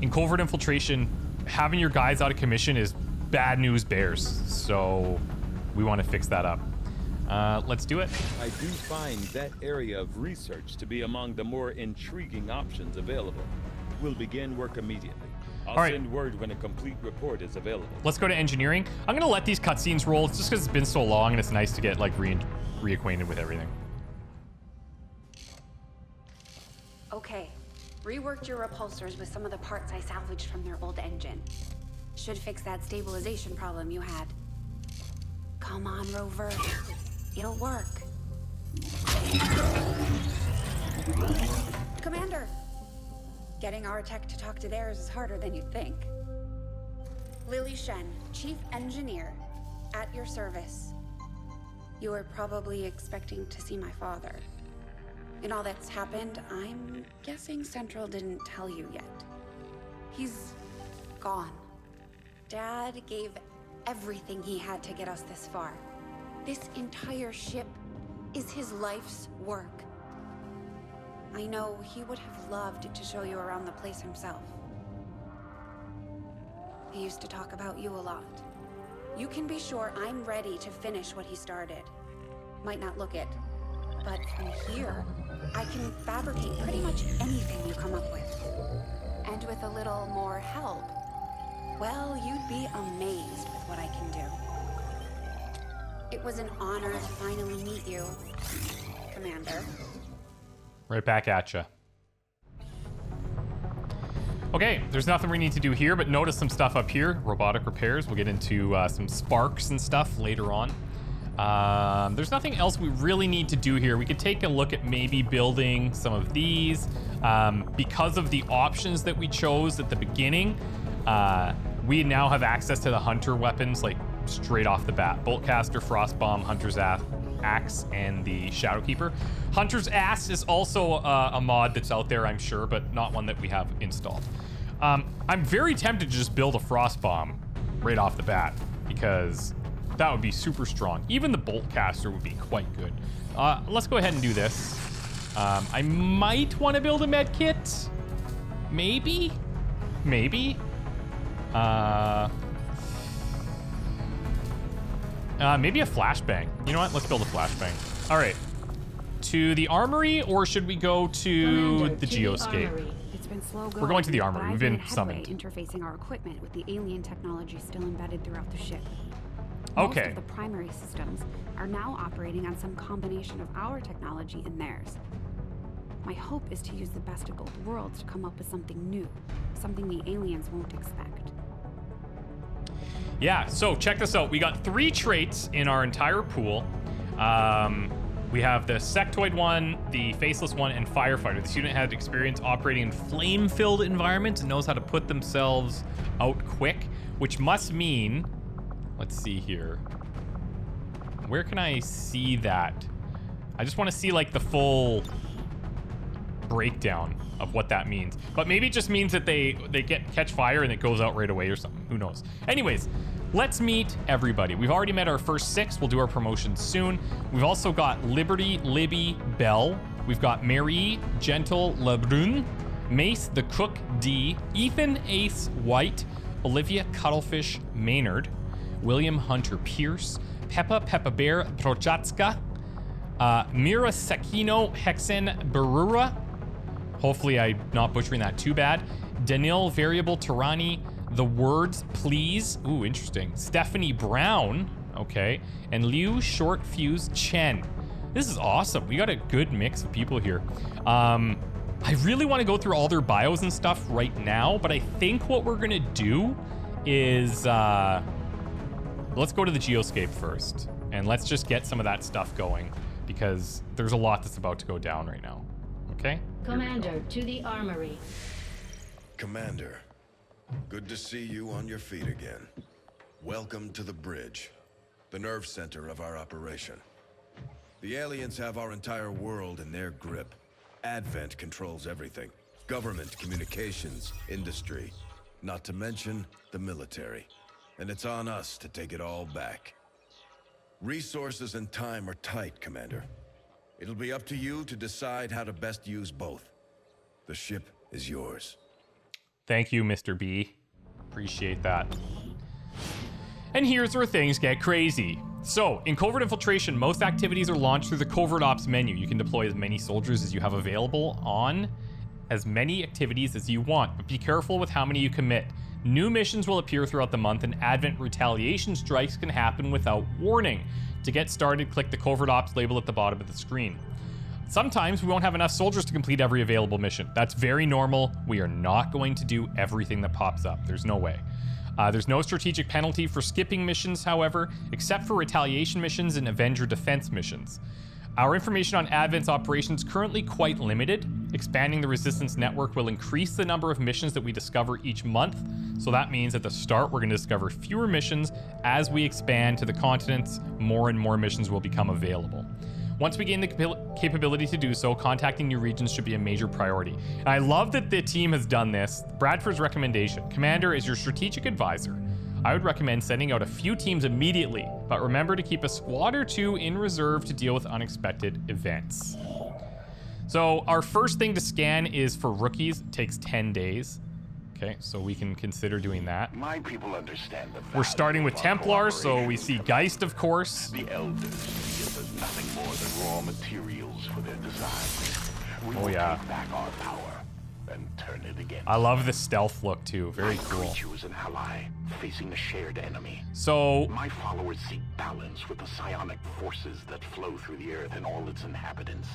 In Covert Infiltration, having your guys out of commission is bad news bears. So we want to fix that up. Let's do it. I do find that area of research to be among the more intriguing options available. We'll begin work immediately. I'll send word when a complete report is available. Let's go to engineering. I'm gonna let these cutscenes roll. It's just because it's been so long and it's nice to get like reacquainted with everything. Okay, reworked your repulsors with some of the parts I salvaged from their old engine. Should fix that stabilization problem you had. Come on, Rover. It'll work. Commander! Getting our tech to talk to theirs is harder than you'd think. Lily Shen, Chief Engineer, at your service. You were probably expecting to see my father. In all that's happened, I'm guessing Central didn't tell you yet. He's gone. Dad gave everything he had to get us this far. This entire ship is his life's work. I know he would have loved to show you around the place himself. He used to talk about you a lot. You can be sure I'm ready to finish what he started. Might not look it, but from here, I can fabricate pretty much anything you come up with. And with a little more help, well, you'd be amazed with what I can do. It was an honor to finally meet you, Commander. Right back at you. Okay, there's nothing we need to do here, but notice some stuff up here. Robotic repairs. We'll get into some sparks and stuff later on. There's nothing else we really need to do here. We could take a look at maybe building some of these. Because of the options that we chose at the beginning, we now have access to the hunter weapons, like straight off the bat. Boltcaster, Frostbomb, Hunter's Axe, and the Shadowkeeper. Hunter's Axe is also a mod that's out there, I'm sure, but not one that we have installed. I'm very tempted to just build a Frostbomb right off the bat, because that would be super strong. Even the Boltcaster would be quite good. Let's go ahead and do this. I might want to build a med kit. Maybe? Maybe? Maybe a flashbang. You know what? Let's build a flashbang. All right. To the armory, or should we go to the Geoscape? It's been slow going. We're going to the armory. But We've been I've made summoned. headway interfacing our equipment with the alien technology still embedded throughout the ship. Okay. Most of the primary systems are now operating on some combination of our technology and theirs. My hope is to use the best of both worlds to come up with something new, something the aliens won't expect. Yeah, so check this out. We got 3 traits in our entire pool. We have the sectoid one, the faceless one, and firefighter. The student had experience operating in flame-filled environments and knows how to put themselves out quick, which must mean, let's see here. Where can I see that? I just want to see like the full breakdown of what that means. But maybe it just means that they catch fire and it goes out right away or something. Who knows? Anyways, let's meet everybody. We've already met our first 6. We'll do our promotions soon. We've also got Liberty, Libby, Bell. We've got Marie, Gentle, Lebrun, Mace, the Cook, D, Ethan, Ace, White, Olivia, Cuttlefish, Maynard, William, Hunter, Pierce, Pepabear, Trochatska, Mira, Sakino, Hexan, Barura. Hopefully I'm not butchering that too bad. Danil, Variable, Tirani, The Words, Please. Ooh, interesting. Stephanie Brown. Okay. And Liu, Short Fuse, Chen. This is awesome. We got a good mix of people here. I really want to go through all their bios and stuff right now, but I think what we're going to do is let's go to the Geoscape first, and let's just get some of that stuff going, because there's a lot that's about to go down right now. Okay? Commander, to the armory. Commander, good to see you on your feet again. Welcome to the bridge, the nerve center of our operation. The aliens have our entire world in their grip. Advent controls everything. Government, communications, industry, not to mention the military. And it's on us to take it all back. Resources and time are tight, Commander. It'll be up to you to decide how to best use both. The ship is yours. Thank you, Mr. B. Appreciate that. And here's where things get crazy. So, in Covert Infiltration, most activities are launched through the Covert Ops menu. You can deploy as many soldiers as you have available on as many activities as you want, but be careful with how many you commit. New missions will appear throughout the month, and Advent retaliation strikes can happen without warning. To get started, click the Covert Ops label at the bottom of the screen. Sometimes we won't have enough soldiers to complete every available mission. That's very normal. We are not going to do everything that pops up. There's no way. There's no strategic penalty for skipping missions, however, except for retaliation missions and Avenger defense missions. Our information on Advent's operations is currently quite limited. Expanding the Resistance network will increase the number of missions that we discover each month. So that means at the start, we're going to discover fewer missions. As we expand to the continents, more and more missions will become available. Once we gain the capability to do so, contacting new regions should be a major priority. And I love that the team has done this. Bradford's recommendation: Commander, is your strategic advisor, I would recommend sending out a few teams immediately, but remember to keep a squad or two in reserve to deal with unexpected events. So our first thing to scan is for rookies. It takes 10 days. Okay, so we can consider doing that. My people understand the We're starting with Templars, so we see Geist, of course. The Elders see us as nothing more than raw materials for their designs. We will take back our power and turn it again. I love the stealth look too. Very cool. I choose an ally facing a shared enemy. So my followers seek balance with the psionic forces that flow through the earth and all its inhabitants.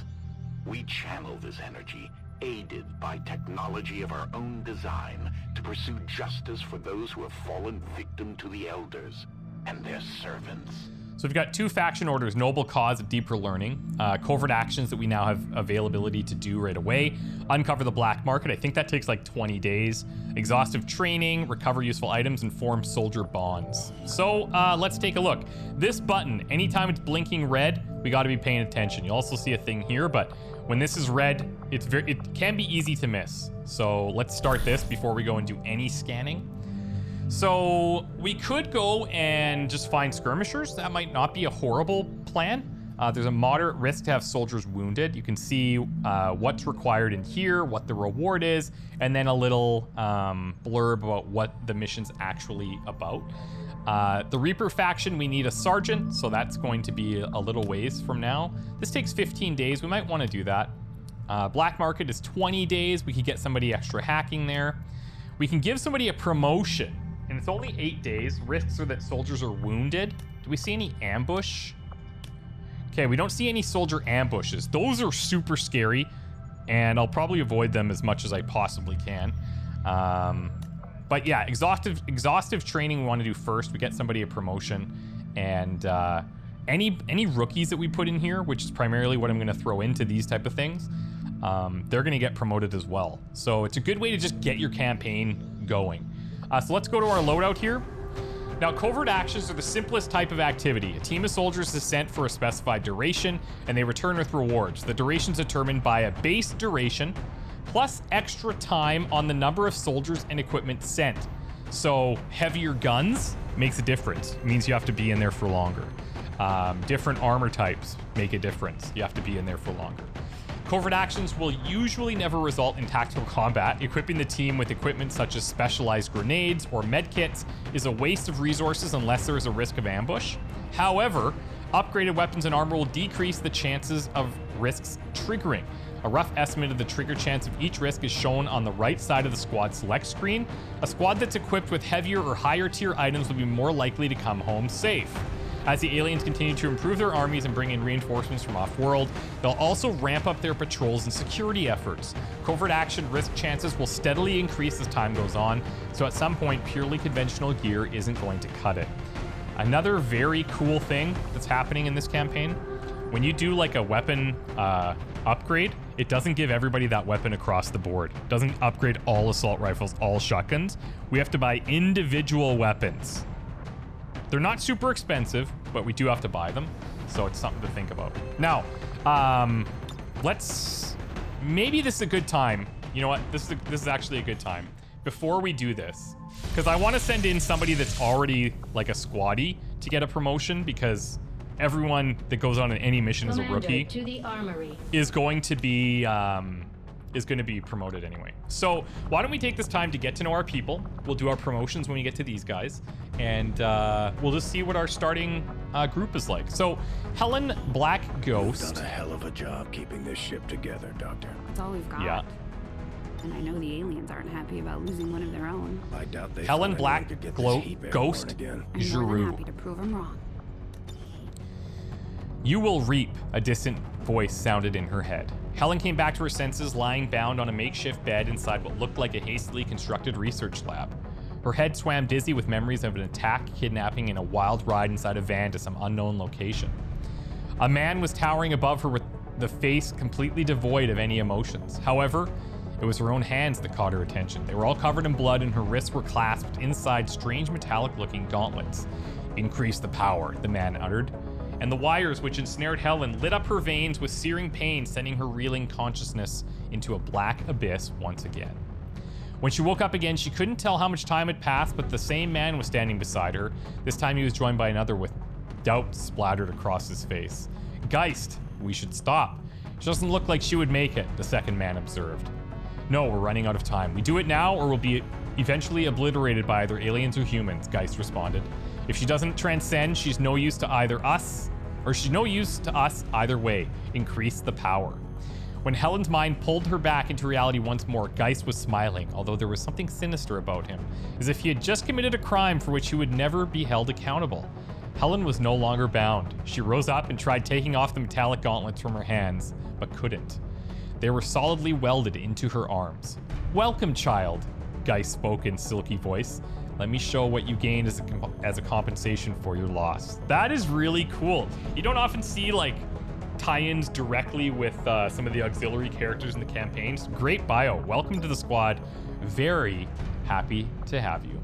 We channel this energy, aided by technology of our own design, to pursue justice for those who have fallen victim to the Elders and their servants. So we've got two faction orders: Noble Cause of Deeper Learning, covert actions that we now have availability to do right away, uncover the black market, I think that takes like 20 days, exhaustive training, recover useful items, and form soldier bonds. So let's take a look. This button, anytime it's blinking red, we got to be paying attention. You also see a thing here, but when this is red, it can be easy to miss. So let's start this before we go and do any scanning. So we could go and just find skirmishers. That might not be a horrible plan. There's a moderate risk to have soldiers wounded. You can see what's required in here, what the reward is, and then a little blurb about what the mission's actually about. The Reaper faction, we need a sergeant, so that's going to be a little ways from now. This takes 15 days. We might want to do that. Black market is 20 days. We could get somebody extra hacking there. We can give somebody a promotion, and it's only 8 days. Risks are that soldiers are wounded. Do we see any ambush? Okay, we don't see any soldier ambushes. Those are super scary, and I'll probably avoid them as much as I possibly can. But yeah, exhaustive training we want to do first. We get somebody a promotion, and any rookies that we put in here, which is primarily what I'm going to throw into these type of things, they're going to get promoted as well. So it's a good way to just get your campaign going. So let's go to our loadout here. Now, covert actions are the simplest type of activity. A team of soldiers is sent for a specified duration, and they return with rewards. The duration is determined by a base duration plus extra time on the number of soldiers and equipment sent. So heavier guns makes a difference. It means you have to be in there for longer. Different armor types make a difference. You have to be in there for longer. Covert actions will usually never result in tactical combat. Equipping the team with equipment such as specialized grenades or medkits is a waste of resources unless there is a risk of ambush. However, upgraded weapons and armor will decrease the chances of risks triggering. A rough estimate of the trigger chance of each risk is shown on the right side of the squad select screen. A squad that's equipped with heavier or higher tier items will be more likely to come home safe. As the aliens continue to improve their armies and bring in reinforcements from off-world, they'll also ramp up their patrols and security efforts. Covert action risk chances will steadily increase as time goes on, so at some point, purely conventional gear isn't going to cut it. Another very cool thing that's happening in this campaign, when you do like a weapon upgrade, it doesn't give everybody that weapon across the board. It doesn't upgrade all assault rifles, all shotguns. We have to buy individual weapons. They're not super expensive, but we do have to buy them, so it's something to think about. Now, maybe this is a good time. You know what? This is actually a good time. Before we do this, because I want to send in somebody that's already like a squaddy to get a promotion, because everyone that goes on any mission as a rookie to the armory is going to be is going to be promoted anyway. So why don't we take this time to get to know our people? We'll do our promotions when we get to these guys, and we'll just see what our starting group is like. So Helen Black Ghost. You've done a hell of a job keeping this ship together, Doctor. That's all we've got. Yeah. And I know the aliens aren't happy about losing one of their own. I doubt they. Helen Black Ghost I'm more than Giroux. happy to prove them wrong. You will reap, a distant voice sounded in her head. Helen came back to her senses, lying bound on a makeshift bed inside what looked like a hastily constructed research lab. Her head swam dizzy with memories of an attack, kidnapping, and a wild ride inside a van to some unknown location. A man was towering above her with the face completely devoid of any emotions. However, it was her own hands that caught her attention. They were all covered in blood and her wrists were clasped inside strange metallic-looking gauntlets. Increase the power, the man uttered. And the wires which ensnared Helen lit up her veins with searing pain, sending her reeling consciousness into a black abyss once again. When she woke up again, she couldn't tell how much time had passed, but the same man was standing beside her. This time he was joined by another with doubt splattered across his face. Geist, we should stop. She doesn't look like she would make it, the second man observed. No, we're running out of time. We do it now or we'll be eventually obliterated by either aliens or humans, Geist responded. If she doesn't transcend, she's no use to either us, or she's no use to us either way. Increase the power. When Helen's mind pulled her back into reality once more, Geist was smiling, although there was something sinister about him, as if he had just committed a crime for which he would never be held accountable. Helen was no longer bound. She rose up and tried taking off the metallic gauntlets from her hands, but couldn't. They were solidly welded into her arms. Welcome, child, Geist spoke in silky voice. Let me show what you gained as a compensation for your loss. That is really cool. You don't often see like tie-ins directly with some of the auxiliary characters in the campaigns. Great bio. Welcome to the squad. Very happy to have you.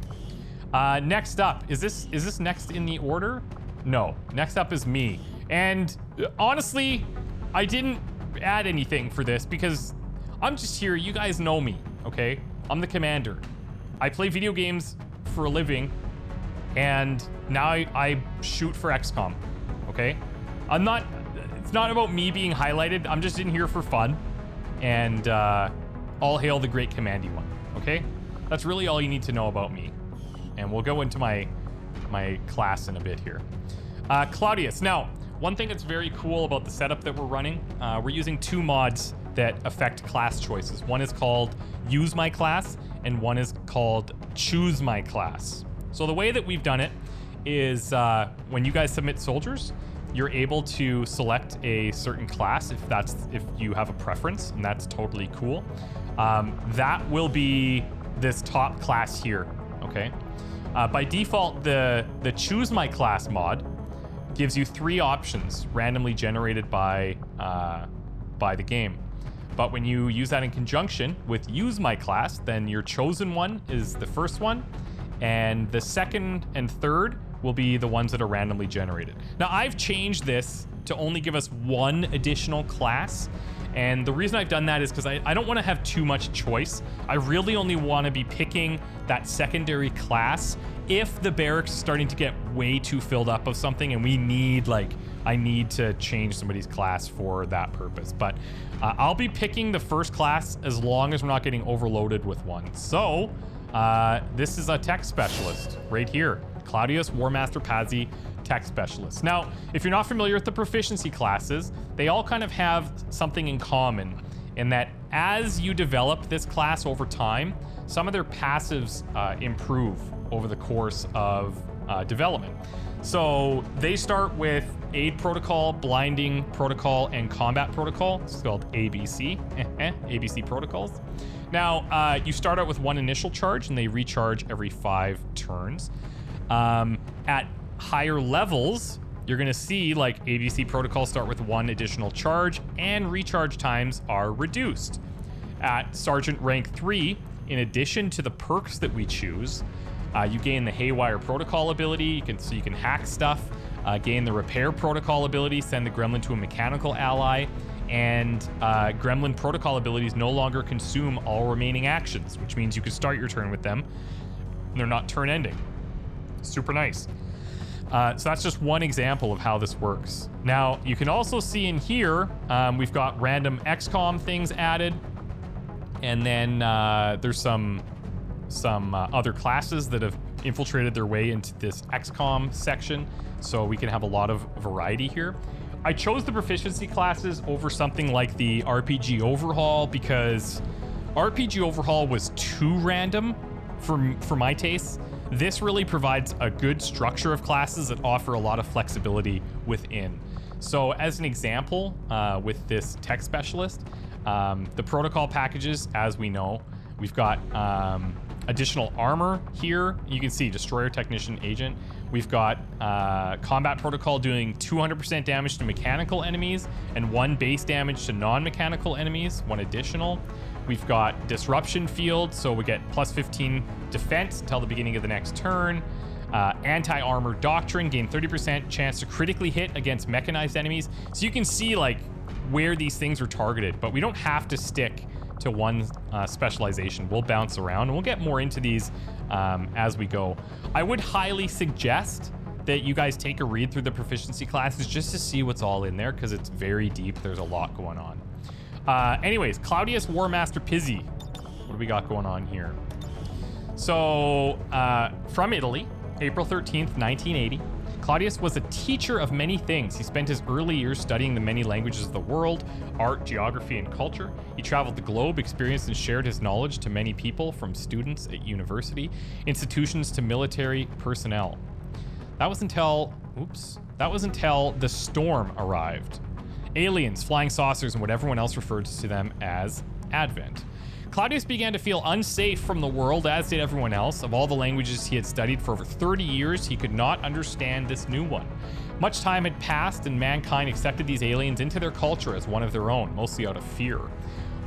Next up, is this next in the order? No, next up is me. And honestly, I didn't add anything for this because I'm just here. You guys know me, okay? I'm the commander. I play video games for a living, and now I shoot for XCOM, okay? It's not about me being highlighted. I'm just in here for fun, and all hail the great commandy one, okay? That's really all you need to know about me. And we'll go into my class in a bit here. Claudius. Now, one thing that's very cool about the setup that we're running, we're using two mods that affect class choices. One is called Use My Class, and one is called Choose My Class. So the way that we've done it is when you guys submit soldiers, you're able to select a certain class if you have a preference, and that's totally cool. That will be this top class here, okay? By default, the Choose My Class mod gives you 3 options randomly generated by the game. But when you use that in conjunction with Use My Class, then your chosen one is the first one, and the second and third will be the ones that are randomly generated. Now, I've changed this to only give us 1 additional class, and the reason I've done that is because I don't want to have too much choice. I really only want to be picking that secondary class if the barracks is starting to get way too filled up of something and I need to change somebody's class for that purpose. But I'll be picking the first class as long as we're not getting overloaded with one. So this is a tech specialist right here. Claudius WarMaster Pazzi, tech specialist. Now, if you're not familiar with the proficiency classes, they all kind of have something in common in that as you develop this class over time, some of their passives improve over the course of development. So they start with Aid Protocol, Blinding Protocol, and Combat Protocol. It's called ABC, ABC protocols. Now, you start out with 1 initial charge, and they recharge every 5 turns. At higher levels, you're gonna see like ABC protocols start with 1 additional charge, and recharge times are reduced. At Sergeant rank 3, in addition to the perks that we choose, you gain the Haywire Protocol ability, you can hack stuff, gain the Repair Protocol ability, send the Gremlin to a mechanical ally, and Gremlin Protocol abilities no longer consume all remaining actions, which means you can start your turn with them, and they're not turn ending. Super nice. So that's just one example of how this works. Now, you can also see in here, we've got random XCOM things added. And then there's some other classes that have infiltrated their way into this XCOM section, so we can have a lot of variety here. I chose the proficiency classes over something like the RPG Overhaul because RPG Overhaul was too random for my tastes. This really provides a good structure of classes that offer a lot of flexibility within. So as an example, with this tech specialist, the protocol packages, as we know, we've got additional armor here. You can see Destroyer, Technician, Agent. We've got Combat Protocol doing 200% damage to mechanical enemies and 1 base damage to non-mechanical enemies, 1 additional. We've got Disruption Field, so we get plus 15 defense until the beginning of the next turn. Anti-Armor Doctrine, gain 30% chance to critically hit against mechanized enemies. So you can see like where these things are targeted, but we don't have to stick to one specialization. We'll bounce around and we'll get more into these as we go. I would highly suggest that you guys take a read through the proficiency classes just to see what's all in there, because it's very deep. There's a lot going on. Anyways, Claudius WarMaster Pizzi. What do we got going on here? So, from Italy, April 13th, 1980. Claudius was a teacher of many things. He spent his early years studying the many languages of the world, art, geography, and culture. He traveled the globe, experienced and shared his knowledge to many people, from students at university, institutions to military personnel. That was until the storm arrived. Aliens, flying saucers, and what everyone else referred to them as Advent. Claudius began to feel unsafe from the world, as did everyone else. Of all the languages he had studied for over 30 years, he could not understand this new one. Much time had passed, and mankind accepted these aliens into their culture as one of their own, mostly out of fear.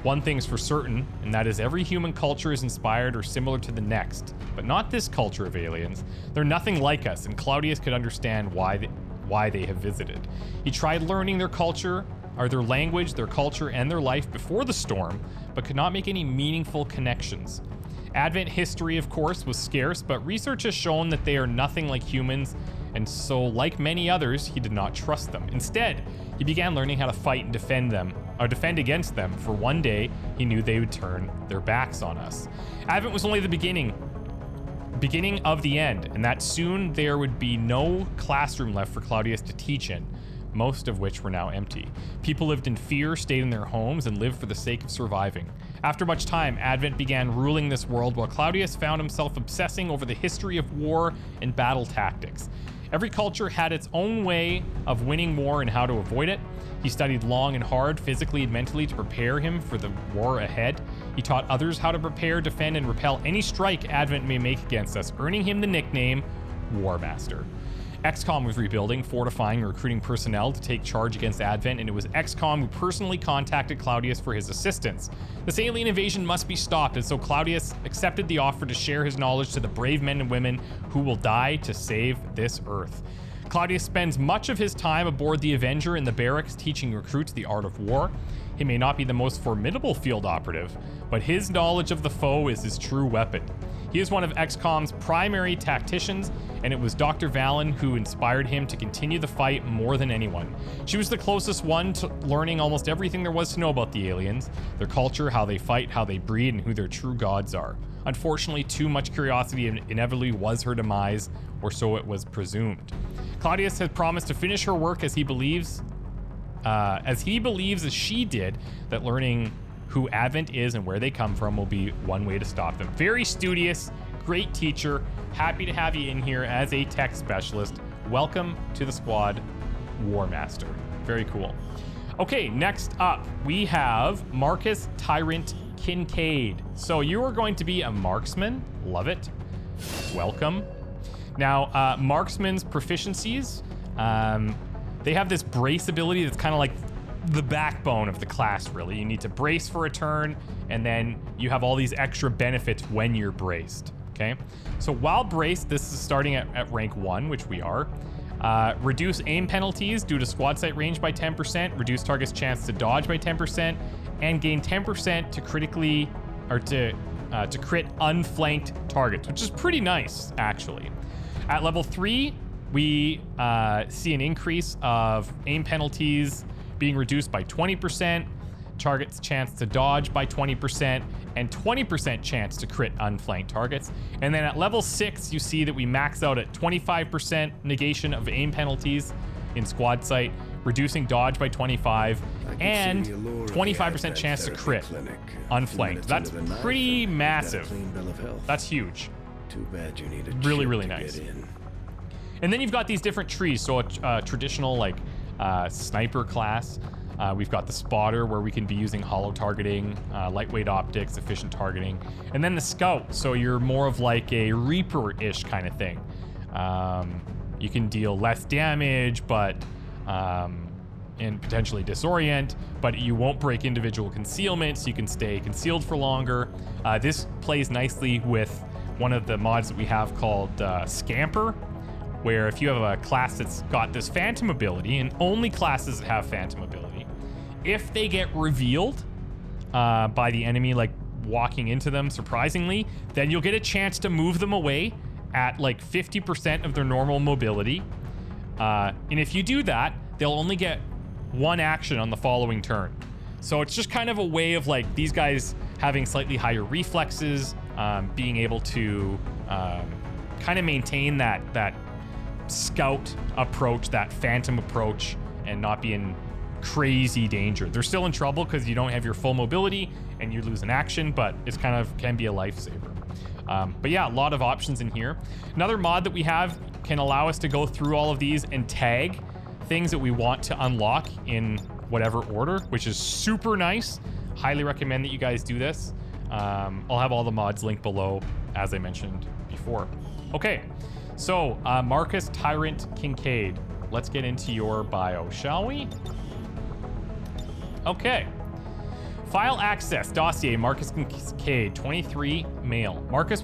One thing's for certain, and that is every human culture is inspired or similar to the next, but not this culture of aliens. They're nothing like us, and Claudius could understand why they have visited. He tried learning their culture, or their language, their culture, and their life before the storm, but could not make any meaningful connections. Advent history, of course, was scarce, but research has shown that they are nothing like humans, and so, like many others, he did not trust them. Instead, he began learning how to fight and defend against them, for one day he knew they would turn their backs on us. Advent was only the beginning of the end, and that soon there would be no classroom left for Claudius to teach in, most of which were now empty. People lived in fear, stayed in their homes, and lived for the sake of surviving. After much time, Advent began ruling this world, while Claudius found himself obsessing over the history of war and battle tactics. Every culture had its own way of winning war and how to avoid it. He studied long and hard, physically and mentally, to prepare him for the war ahead. He taught others how to prepare, defend, and repel any strike Advent may make against us, earning him the nickname WarMaster. XCOM was rebuilding, fortifying, and recruiting personnel to take charge against Advent, and it was XCOM who personally contacted Claudius for his assistance. This alien invasion must be stopped, and so Claudius accepted the offer to share his knowledge to the brave men and women who will die to save this Earth. Claudius spends much of his time aboard the Avenger in the barracks teaching recruits the art of war. He may not be the most formidable field operative, but his knowledge of the foe is his true weapon. He is one of XCOM's primary tacticians, and it was Dr. Valen who inspired him to continue the fight more than anyone. She was the closest one to learning almost everything there was to know about the aliens, their culture, how they fight, how they breed, and who their true gods are. Unfortunately, too much curiosity inevitably was her demise, or so it was presumed. Claudius has promised to finish her work as he believes as she did, that learning who Advent is and where they come from will be one way to stop them. Very studious, great teacher. Happy to have you in here as a tech specialist. Welcome to the squad, WarMaster. Very cool. Okay, next up, we have Marcus Tyrant Kincaid. So you are going to be a marksman. Love it. Welcome. Now, marksman's proficiencies, they have this brace ability that's kind of like the backbone of the class, really. You need to brace for a turn, and then you have all these extra benefits when you're braced, okay? So while braced, this is starting at rank 1, which we are. Reduce aim penalties due to squad sight range by 10%, reduce target's chance to dodge by 10%, and gain 10% to critically, or to crit unflanked targets, which is pretty nice, actually. At level 3, we see an increase of aim penalties being reduced by 20%, target's chance to dodge by 20%, and 20% chance to crit unflanked targets. And then at level 6, you see that we max out at 25% negation of aim penalties in squad sight, reducing dodge by 25, and 25% chance to crit unflanked. That's pretty massive. That's huge. Too bad you need a really, really nice. And then you've got these different trees. So a traditional like sniper class. We've got the spotter where we can be using hollow targeting, lightweight optics, efficient targeting, and then the scout. So you're more of like a Reaper-ish kind of thing. You can deal less damage, but and potentially disorient, but you won't break individual concealment, so you can stay concealed for longer. This plays nicely with one of the mods that we have called Scamper, where if you have a class that's got this phantom ability, and only classes that have phantom ability, if they get revealed by the enemy, like walking into them surprisingly, then you'll get a chance to move them away at like 50% of their normal mobility. And if you do that, they'll only get one action on the following turn. So it's just kind of a way of like these guys having slightly higher reflexes, being able to kind of maintain that scout approach, that phantom approach, and not be in crazy danger. They're still in trouble because you don't have your full mobility and you lose an action, but it's kind of can be a lifesaver. But yeah, a lot of options in here. Another mod that we have can allow us to go through all of these and tag things that we want to unlock in whatever order, which is super nice. Highly recommend that you guys do this. I'll have all the mods linked below, as I mentioned before. Okay, so Marcus Tyrant Kincaid. Let's get into your bio, shall we? Okay. File access dossier. Marcus Kincaid, 23, male. Marcus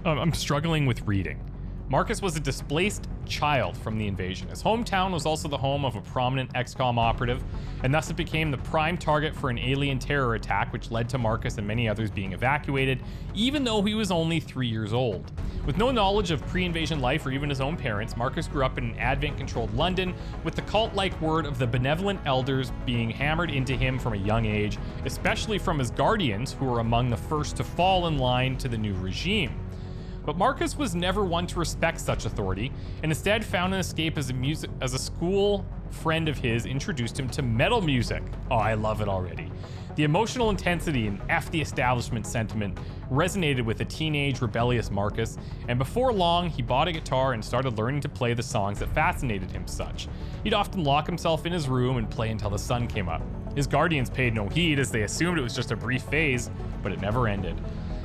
I'm struggling with reading. Marcus was a displaced child from the invasion. His hometown was also the home of a prominent XCOM operative, and thus it became the prime target for an alien terror attack, which led to Marcus and many others being evacuated, even though he was only 3 years old. With no knowledge of pre-invasion life or even his own parents, Marcus grew up in an Advent-controlled London, with the cult-like word of the benevolent elders being hammered into him from a young age, especially from his guardians, who were among the first to fall in line to the new regime. But Marcus was never one to respect such authority, and instead found an escape as a school friend of his introduced him to metal music. Oh, I love it already. The emotional intensity and F the establishment sentiment resonated with a teenage rebellious Marcus, and before long, he bought a guitar and started learning to play the songs that fascinated him such. He'd often lock himself in his room and play until the sun came up. His guardians paid no heed, as they assumed it was just a brief phase, but it never ended.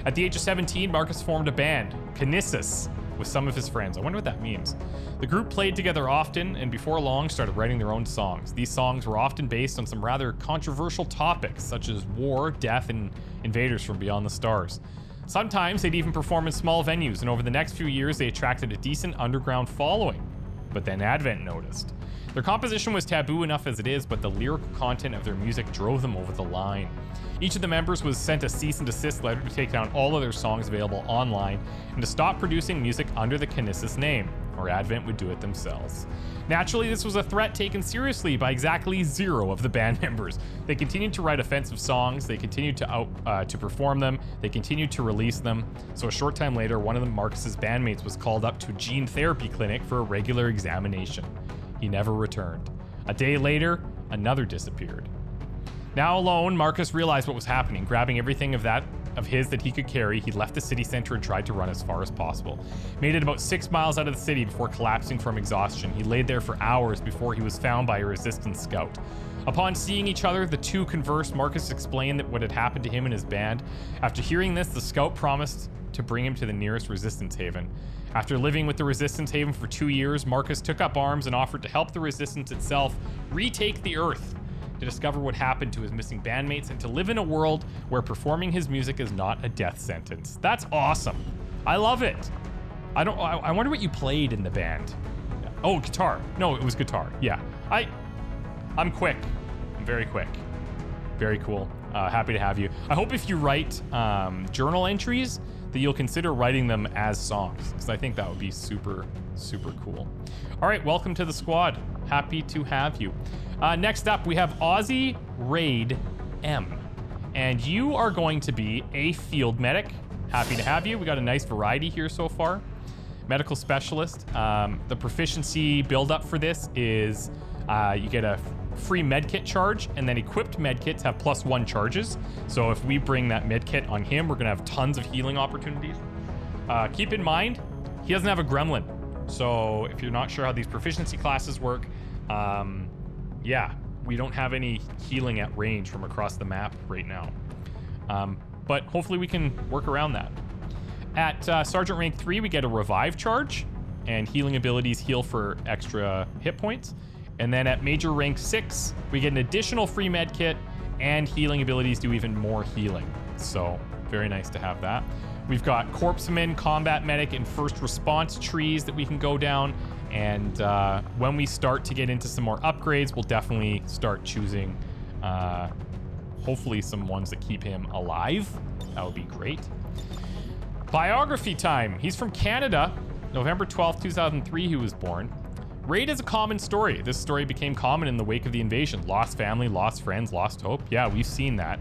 At the age of 17, Marcus formed a band, Kinesis, with some of his friends. I wonder what that means. The group played together often, and before long started writing their own songs. These songs were often based on some rather controversial topics, such as war, death, and invaders from beyond the stars. Sometimes they'd even perform in small venues, and over the next few years they attracted a decent underground following. But then Advent noticed. Their composition was taboo enough as it is, but the lyrical content of their music drove them over the line. Each of the members was sent a cease and desist letter to take down all of their songs available online and to stop producing music under the Kinesis name, or Advent would do it themselves. Naturally, this was a threat taken seriously by exactly 0 of the band members. They continued to write offensive songs, they continued to perform them, they continued to release them. So a short time later, one of them, Marcus's bandmates, was called up to a gene therapy clinic for a regular examination. He never returned. A day later, another disappeared. Now alone, Marcus realized what was happening. Grabbing everything of his that he could carry, he left the city center and tried to run as far as possible. Made it about 6 miles out of the city before collapsing from exhaustion. He laid there for hours before he was found by a resistance scout. Upon seeing each other, the two conversed. Marcus explained what had happened to him and his band. After hearing this, the scout promised to bring him to the nearest resistance haven. After living with the resistance haven for 2 years, Marcus took up arms and offered to help the resistance itself retake the earth, to discover what happened to his missing bandmates, and to live in a world where performing his music is not a death sentence. That's awesome. I love it. I wonder what you played in the band. Oh, guitar. No, it was guitar. Yeah. I'm quick. I'm very quick. Very cool. Happy to have you. I hope if you write journal entries that you'll consider writing them as songs, because I think that would be super, super cool. All right, welcome to the squad. Happy to have you. Next up, we have Aussie Raid M. and you are going to be a field medic. Happy to have you. We got a nice variety here so far. Medical specialist. The proficiency build-up for this is you get a free medkit charge, and then equipped medkits have +1 charges. So if we bring that medkit on him, we're gonna have tons of healing opportunities. Keep in mind, he doesn't have a gremlin. So if you're not sure how these proficiency classes work, yeah, we don't have any healing at range from across the map right now. But hopefully we can work around that. At Sergeant rank 3, we get a revive charge, and healing abilities heal for extra hit points. And then at Major rank 6, we get an additional free med kit, and healing abilities do even more healing. So very nice to have that. We've got Corpseman, Combat Medic, and First Response trees that we can go down. And when we start to get into some more upgrades, we'll definitely start choosing, hopefully, some ones that keep him alive. That would be great. Biography time. He's from Canada. November 12th, 2003, he was born. Raid is a common story. This story became common in the wake of the invasion. Lost family, lost friends, lost hope. Yeah, we've seen that.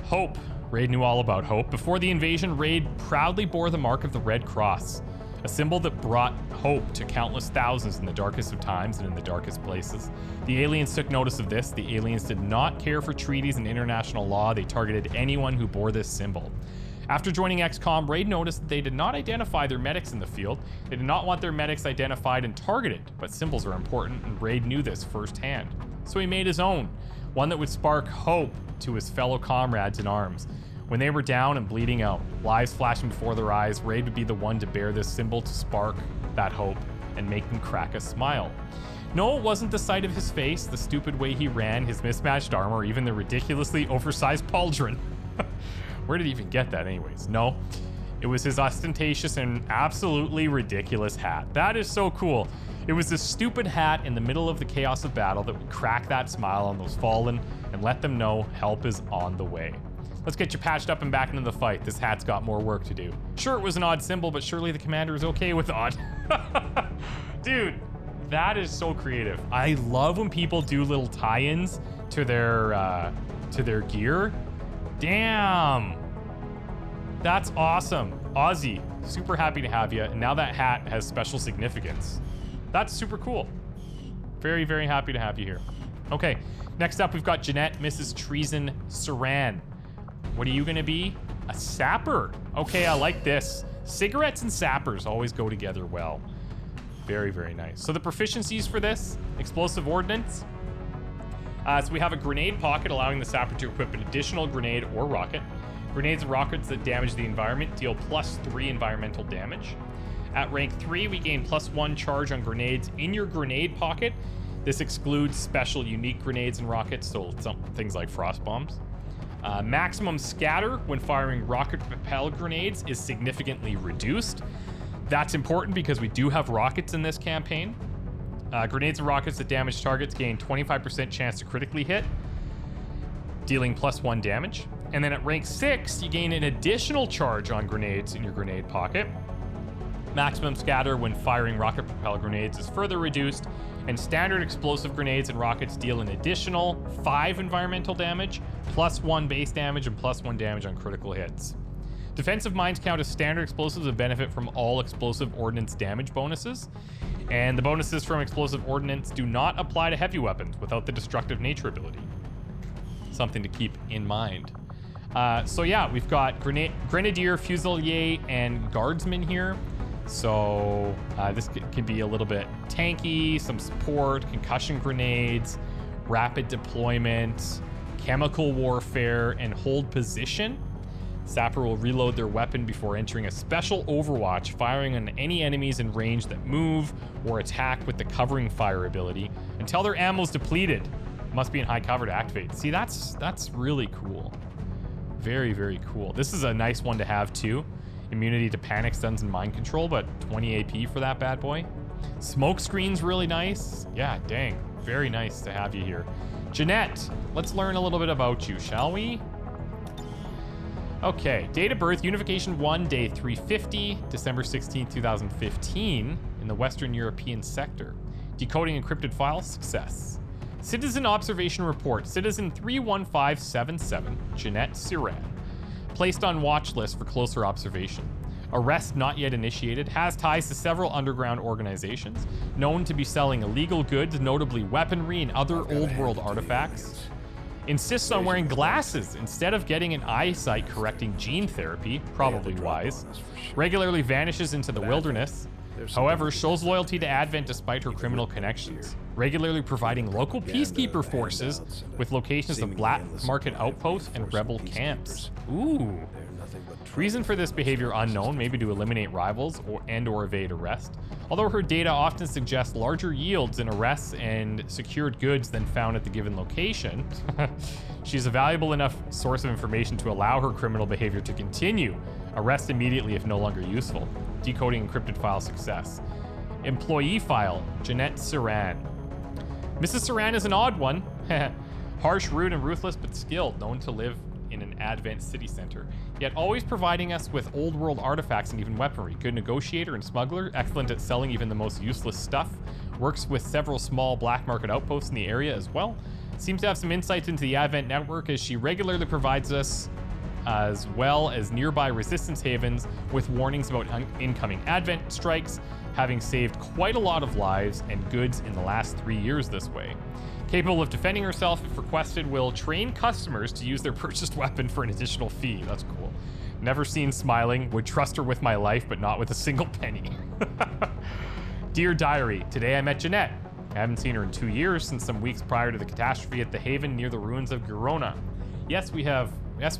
Hope. Raid knew all about hope. Before the invasion, Raid proudly bore the mark of the Red Cross, a symbol that brought hope to countless thousands in the darkest of times and in the darkest places. The aliens took notice of this. The aliens did not care for treaties and international law. They targeted anyone who bore this symbol. After joining XCOM, Raid noticed that they did not identify their medics in the field. They did not want their medics identified and targeted, but symbols are important, and Raid knew this firsthand. So he made his own, one that would spark hope to his fellow comrades in arms. When they were down and bleeding out, lives flashing before their eyes, Raid would be the one to bear this symbol to spark that hope and make them crack a smile. No, it wasn't the sight of his face, the stupid way he ran, his mismatched armor, or even the ridiculously oversized pauldron. Where did he even get that anyways? No, it was his ostentatious and absolutely ridiculous hat. That is so cool. It was this stupid hat in the middle of the chaos of battle that would crack that smile on those fallen and let them know help is on the way. Let's get you patched up and back into the fight. This hat's got more work to do. Sure, it was an odd symbol, but surely the commander is okay with odd. Dude, that is so creative. I love when people do little tie-ins to their gear. Damn. That's awesome. Ozzy, super happy to have you. And now that hat has special significance. That's super cool. Very, very happy to have you here. Okay, next up we've got Jeanette, Mrs. Treason Saran. What are you gonna be? A sapper. Okay, I like this. Cigarettes and sappers always go together well. Very, very nice. So the proficiencies for this, explosive ordnance. So we have a grenade pocket allowing the sapper to equip an additional grenade or rocket. Grenades and rockets that damage the environment deal +3 environmental damage. At rank 3, we gain +1 charge on grenades in your grenade pocket. This excludes special unique grenades and rockets, so some things like frost bombs. Maximum scatter when firing rocket propelled grenades is significantly reduced. That's important because we do have rockets in this campaign. Grenades and rockets that damage targets gain 25% chance to critically hit, dealing +1 damage. And then at rank 6, you gain an additional charge on grenades in your grenade pocket. Maximum scatter when firing rocket propelled grenades is further reduced, and standard explosive grenades and rockets deal an additional 5 environmental damage, +1 base damage, and +1 damage on critical hits. Defensive mines count as standard explosives and benefit from all explosive ordnance damage bonuses. And the bonuses from explosive ordnance do not apply to heavy weapons without the destructive nature ability. Something to keep in mind. So yeah, we've got Grenadier, Fusilier, and Guardsman here. So this could be a little bit tanky, some support, concussion grenades, rapid deployment, chemical warfare, and hold position. Sapper will reload their weapon before entering a special overwatch, firing on any enemies in range that move or attack with the covering fire ability until their ammo is depleted. Must be in high cover to activate. See, that's really cool. Very, very cool. This is a nice one to have too. Immunity to panic, stuns, and mind control, but 20 AP for that bad boy. Smoke screen's really nice. Yeah, dang. Very nice to have you here. Jeanette, let's learn a little bit about you, shall we? Okay, date of birth, Unification 1, day 350, December 16, 2015, in the Western European sector. Decoding encrypted files, success. Citizen Observation Report. Citizen 31577, Jeanette Siran. Placed on watch list for closer observation. Arrest not yet initiated. Has ties to several underground organizations. Known to be selling illegal goods, notably weaponry and other old world artifacts. Insists on wearing glasses instead of getting an eyesight correcting gene therapy, probably wise. Regularly vanishes into the wilderness. However, shows loyalty to Advent despite her criminal connections. Regularly providing local peacekeeper forces with locations of black market outposts and rebel camps. Ooh. Reason for this behavior unknown, maybe to eliminate rivals or evade arrest. Although her data often suggests larger yields in arrests and secured goods than found at the given location, she's a valuable enough source of information to allow her criminal behavior to continue. Arrest immediately if no longer useful. Decoding encrypted file success. Employee file, Jeanette Siran. Mrs. Siran is an odd one. Harsh, rude, and ruthless, but skilled, known to live in an Advent city center, yet always providing us with old world artifacts and even weaponry. Good negotiator and smuggler, excellent at selling even the most useless stuff. Works with several small black market outposts in the area as well. Seems to have some insights into the Advent network as she regularly provides us as well as nearby resistance havens with warnings about incoming Advent strikes, having saved quite a lot of lives and goods in the last 3 years this way. Capable of defending herself if requested, will train customers to use their purchased weapon for an additional fee. That's cool. Never seen smiling, would trust her with my life, but not with a single penny. Dear Diary, today I met Jeanette. I haven't seen her in 2 years, since some weeks prior to the catastrophe at the Haven near the ruins of Girona. Yes, we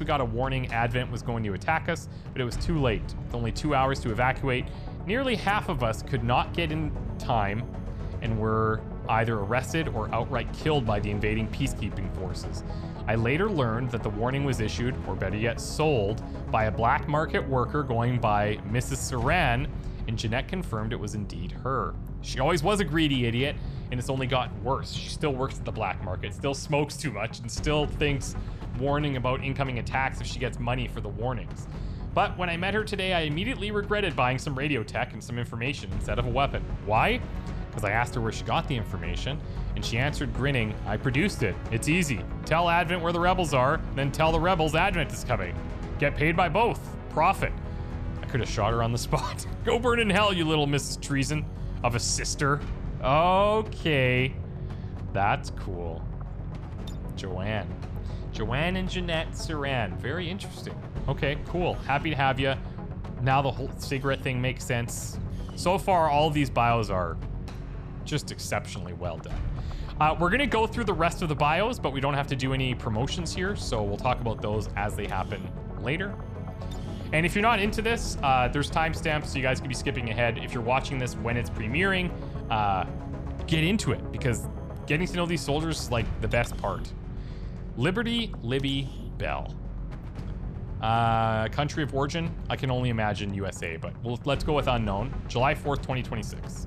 got a warning Advent was going to attack us, but it was too late. With only 2 hours to evacuate, nearly half of us could not get in time and were either arrested or outright killed by the invading peacekeeping forces. I later learned that the warning was issued, or better yet sold, by a black market worker going by Mrs. Siran, and Jeanette confirmed it was indeed her. She always was a greedy idiot, and it's only gotten worse. She still works at the black market, still smokes too much, and still thinks warning about incoming attacks if she gets money for the warnings. But when I met her today, I immediately regretted buying some radio tech and some information instead of a weapon. Why? Because I asked her where she got the information, and she answered grinning, I produced it. It's easy. Tell Advent where the rebels are, then tell the rebels Advent is coming. Get paid by both. Profit. I could have shot her on the spot. Go burn in hell, you little Mrs. Treason of a sister. Okay. That's cool. Joanne and Jeanette Siran. Very interesting. Okay, cool. Happy to have you. Now the whole cigarette thing makes sense. So far, all of these bios are just exceptionally well done. We're gonna go through the rest of the bios, but we don't have to do any promotions here, so we'll talk about those as they happen later. And if you're not into this, there's timestamps, so you guys can be skipping ahead. If you're watching this when it's premiering, get into it, because getting to know these soldiers is like the best part. Liberty, Libby, Bell. Country of origin, I can only imagine USA, but let's go with unknown. July 4th, 2026.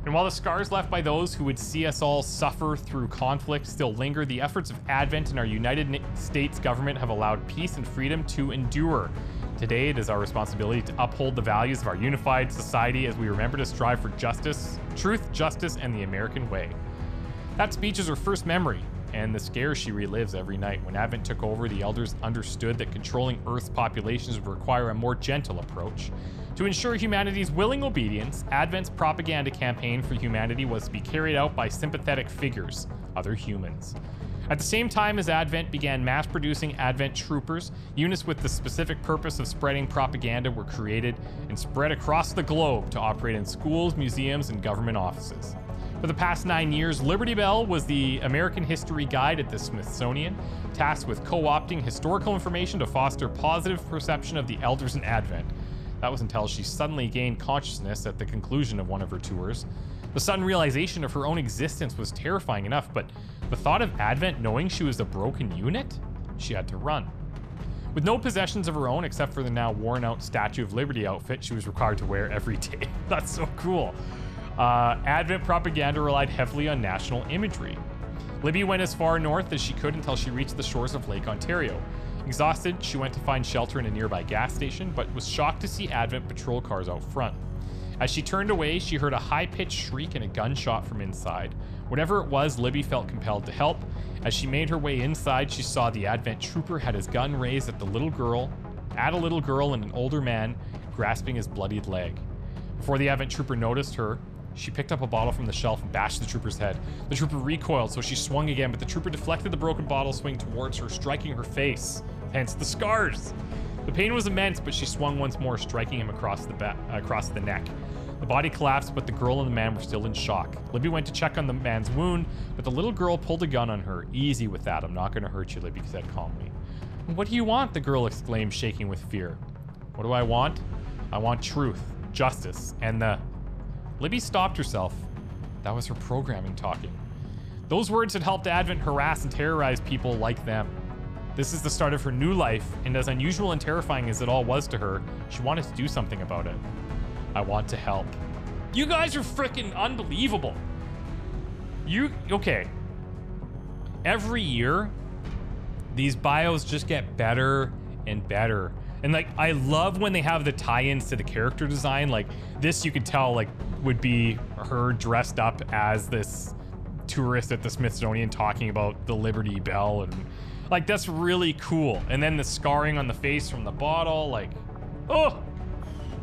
And while the scars left by those who would see us all suffer through conflict still linger, the efforts of Advent and our United States government have allowed peace and freedom to endure. Today, it is our responsibility to uphold the values of our unified society as we remember to strive for justice, truth, justice, and the American way. That speech is her first memory, and the scares she relives every night. When Advent took over, the elders understood that controlling Earth's populations would require a more gentle approach. To ensure humanity's willing obedience, Advent's propaganda campaign for humanity was to be carried out by sympathetic figures, other humans. At the same time as Advent began mass-producing Advent troopers, units with the specific purpose of spreading propaganda were created and spread across the globe to operate in schools, museums, and government offices. For the past 9 years, Liberty Bell was the American history guide at the Smithsonian, tasked with co-opting historical information to foster positive perception of the elders in Advent. That was until she suddenly gained consciousness at the conclusion of one of her tours. The sudden realization of her own existence was terrifying enough, but the thought of Advent knowing she was a broken unit? She had to run. With no possessions of her own except for the now worn-out Statue of Liberty outfit she was required to wear every day. That's so cool. Advent propaganda relied heavily on national imagery. Libby went as far north as she could until she reached the shores of Lake Ontario. Exhausted, she went to find shelter in a nearby gas station, but was shocked to see Advent patrol cars out front. As she turned away, she heard a high-pitched shriek and a gunshot from inside. Whatever it was, Libby felt compelled to help. As she made her way inside, she saw the Advent trooper had his gun raised at a little girl and an older man grasping his bloodied leg. Before the Advent trooper noticed her, she picked up a bottle from the shelf and bashed the trooper's head. The trooper recoiled, so she swung again, but the trooper deflected the broken bottle swing towards her, striking her face, hence the scars. The pain was immense, but she swung once more, striking him across the neck. The body collapsed, but the girl and the man were still in shock. Libby went to check on the man's wound, but the little girl pulled a gun on her. Easy with that, I'm not gonna hurt you, Libby said calmly. What do you want? The girl exclaimed, shaking with fear. What do I want? I want truth, justice, and the... Libby stopped herself. That was her programming talking. Those words had helped Advent harass and terrorize people like them. This is the start of her new life, and as unusual and terrifying as it all was to her, she wanted to do something about it. I want to help. You guys are freaking unbelievable. Okay. Every year, these bios just get better and better. And like, I love when they have the tie-ins to the character design. Like this, you could tell like would be her dressed up as this tourist at the Smithsonian talking about the Liberty Bell, and like that's really cool. And then the scarring on the face from the bottle, like, oh,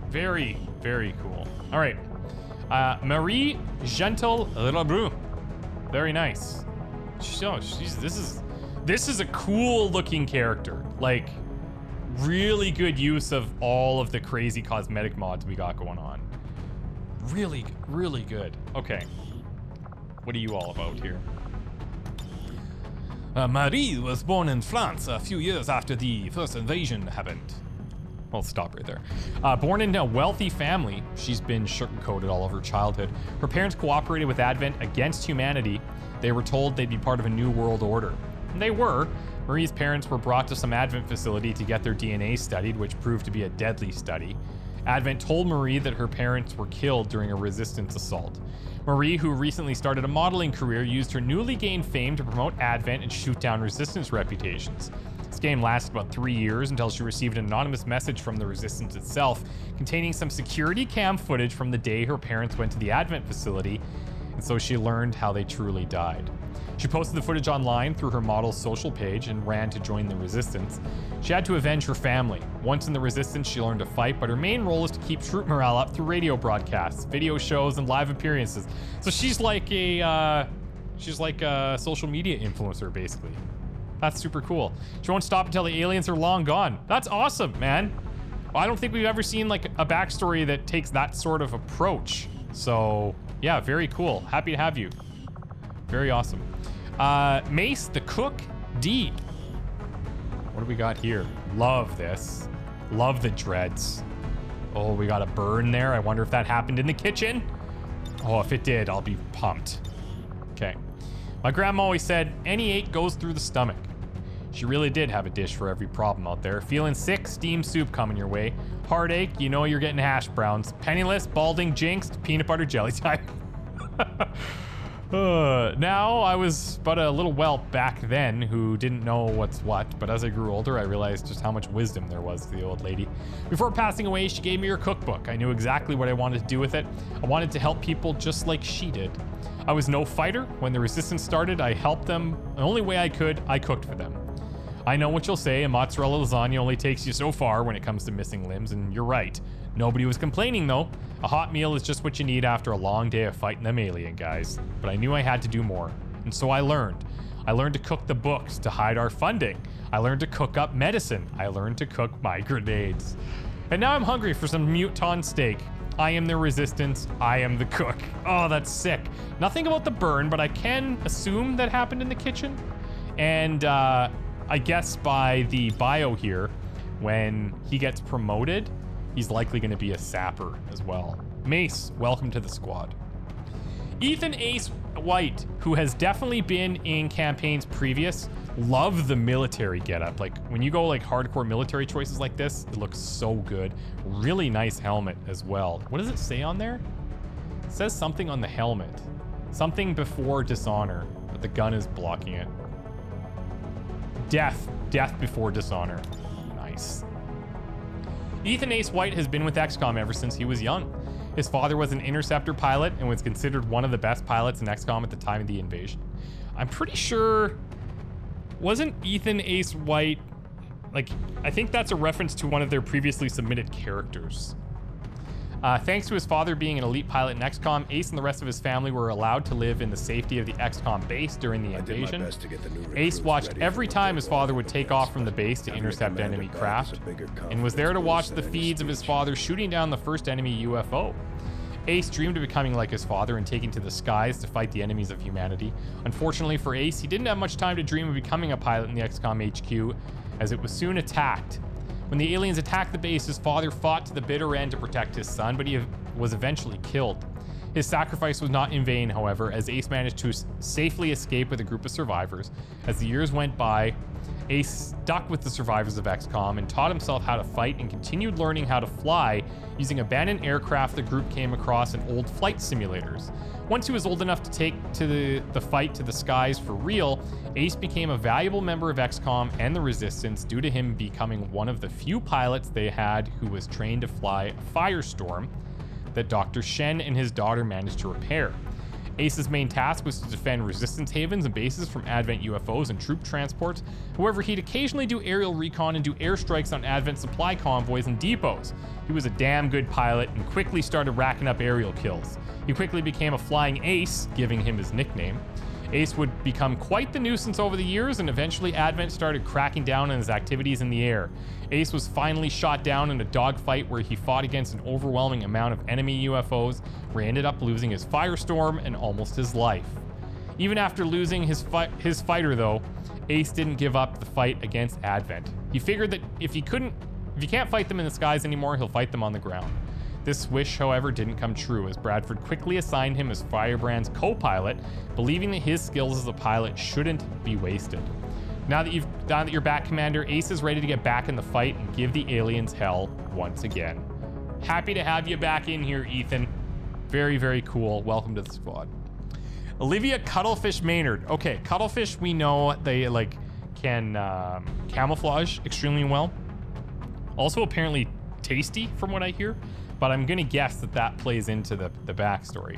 very, very cool. All right, Marie Gentle Lebrun, very nice. This is a cool looking character. Like, really good use of all of the crazy cosmetic mods we got going on. Really, really good. Okay. What are you all about here? Marie was born in France a few years after the first invasion happened. I'll stop right there. Born in a wealthy family, she's been sugar-coated all of her childhood. Her parents cooperated with Advent against humanity. They were told they'd be part of a new world order. And they were. Marie's parents were brought to some Advent facility to get their DNA studied, which proved to be a deadly study. Advent told Marie that her parents were killed during a resistance assault. Marie, who recently started a modeling career, used her newly gained fame to promote Advent and shoot down resistance reputations. This game lasted about 3 years until she received an anonymous message from the resistance itself, containing some security cam footage from the day her parents went to the Advent facility, and so she learned how they truly died. She posted the footage online through her model's social page and ran to join the resistance. She had to avenge her family. Once in the resistance, she learned to fight, but her main role is to keep troop morale up through radio broadcasts, video shows, and live appearances. So she's like a social media influencer, basically. That's super cool. She won't stop until the aliens are long gone. That's awesome, man. I don't think we've ever seen like a backstory that takes that sort of approach. So yeah, very cool. Happy to have you. Very awesome. Mace the Cook D. What do we got here? Love this. Love the dreads. Oh, we got a burn there. I wonder if that happened in the kitchen. Oh, if it did, I'll be pumped. Okay. My grandma always said, any ache goes through the stomach. She really did have a dish for every problem out there. Feeling sick, steamed soup coming your way. Heartache, you know you're getting hash browns. Penniless, balding, jinxed, peanut butter jelly time. Now, I was but a little whelp back then who didn't know what's what, but as I grew older, I realized just how much wisdom there was to the old lady. Before passing away, she gave me her cookbook. I knew exactly what I wanted to do with it. I wanted to help people just like she did. I was no fighter. When the resistance started, I helped them. The only way I could, I cooked for them. I know what you'll say, a mozzarella lasagna only takes you so far when it comes to missing limbs, and you're right. Nobody was complaining though. A hot meal is just what you need after a long day of fighting them alien guys. But I knew I had to do more, and so I learned. I learned to cook the books to hide our funding. I learned to cook up medicine. I learned to cook my grenades. And now I'm hungry for some muton steak. I am the resistance. I am the cook. Oh, that's sick. Nothing about the burn, but I can assume that happened in the kitchen. And I guess by the bio here, when he gets promoted, he's likely going to be a sapper as well. Mace, welcome to the squad. Ethan Ace White, who has definitely been in campaigns previous, love the military getup. Like when you go like hardcore military choices like this, it looks so good. Really nice helmet as well. What does it say on there? It says something on the helmet. Something before dishonor, but the gun is blocking it. Death before dishonor. Nice. Ethan Ace White has been with XCOM ever since he was young. His father was an interceptor pilot and was considered one of the best pilots in XCOM at the time of the invasion. I'm pretty sure, wasn't Ethan Ace White, like, I think that's a reference to one of their previously submitted characters. Thanks to his father being an elite pilot in XCOM, Ace and the rest of his family were allowed to live in the safety of the XCOM base during the invasion. Ace watched every time his father would take off from the base to intercept enemy craft, and was there to watch the feeds of his father shooting down the first enemy UFO. Ace dreamed of becoming like his father and taking to the skies to fight the enemies of humanity. Unfortunately for Ace, he didn't have much time to dream of becoming a pilot in the XCOM HQ, as it was soon attacked. When the aliens attacked the base, his father fought to the bitter end to protect his son, but he was eventually killed. His sacrifice was not in vain, however, as Ace managed to safely escape with a group of survivors. As the years went by, Ace stuck with the survivors of XCOM and taught himself how to fight and continued learning how to fly using abandoned aircraft the group came across in old flight simulators. Once he was old enough to take to the fight to the skies for real, Ace became a valuable member of XCOM and the Resistance due to him becoming one of the few pilots they had who was trained to fly a Firestorm that Dr. Shen and his daughter managed to repair. Ace's main task was to defend Resistance havens and bases from Advent UFOs and troop transports. However, he'd occasionally do aerial recon and do airstrikes on Advent supply convoys and depots. He was a damn good pilot and quickly started racking up aerial kills. He quickly became a flying ace, giving him his nickname. Ace would become quite the nuisance over the years, and eventually Advent started cracking down on his activities in the air. Ace was finally shot down in a dogfight where he fought against an overwhelming amount of enemy UFOs, where he ended up losing his Firestorm and almost his life. Even after losing his fighter though, Ace didn't give up the fight against Advent. He figured that if he can't fight them in the skies anymore, he'll fight them on the ground. This wish, however, didn't come true, as Bradford quickly assigned him as Firebrand's co-pilot, believing that his skills as a pilot shouldn't be wasted. Now that you're back, Commander, Ace is ready to get back in the fight and give the aliens hell once again. Happy to have you back in here, Ethan. Very, very cool. Welcome to the squad. Olivia Cuttlefish Maynard. Okay, Cuttlefish, we know they can camouflage extremely well. Also apparently tasty from what I hear, but I'm gonna guess that plays into the backstory.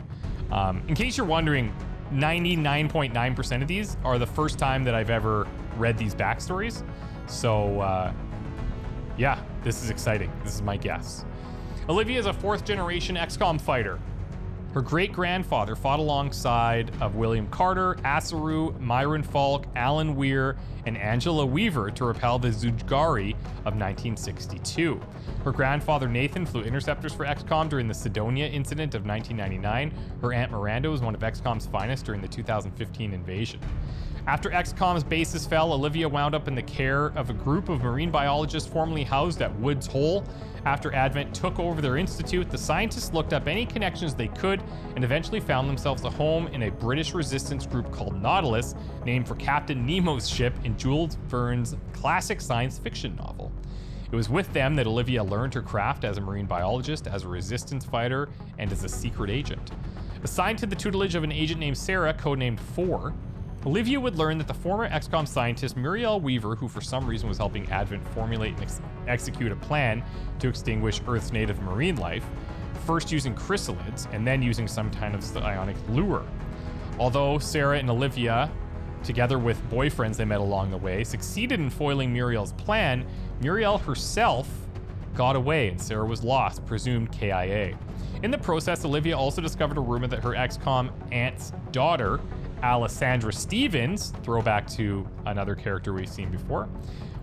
In case you're wondering, 99.9% of these are the first time that I've ever read these backstories. So yeah, this is exciting. This is my guess. Olivia is a 4th generation XCOM fighter. Her great-grandfather fought alongside of William Carter, Asaru, Myron Falk, Alan Weir, and Angela Weaver to repel the Zujgari of 1962. Her grandfather Nathan flew interceptors for XCOM during the Sidonia incident of 1999. Her aunt Miranda was one of XCOM's finest during the 2015 invasion. After XCOM's bases fell, Olivia wound up in the care of a group of marine biologists formerly housed at Woods Hole. After Advent took over their institute, the scientists looked up any connections they could and eventually found themselves a home in a British resistance group called Nautilus, named for Captain Nemo's ship in Jules Verne's classic science fiction novel. It was with them that Olivia learned her craft as a marine biologist, as a resistance fighter, and as a secret agent. Assigned to the tutelage of an agent named Sarah, codenamed 4, Olivia would learn that the former XCOM scientist Muriel Weaver, who for some reason was helping Advent formulate and execute a plan to extinguish Earth's native marine life, first using chrysalids and then using some kind of psionic lure. Although Sarah and Olivia, together with boyfriends they met along the way, succeeded in foiling Muriel's plan, Muriel herself got away and Sarah was lost, presumed KIA. In the process, Olivia also discovered a rumor that her XCOM aunt's daughter, Alessandra Stevens, throwback to another character we've seen before,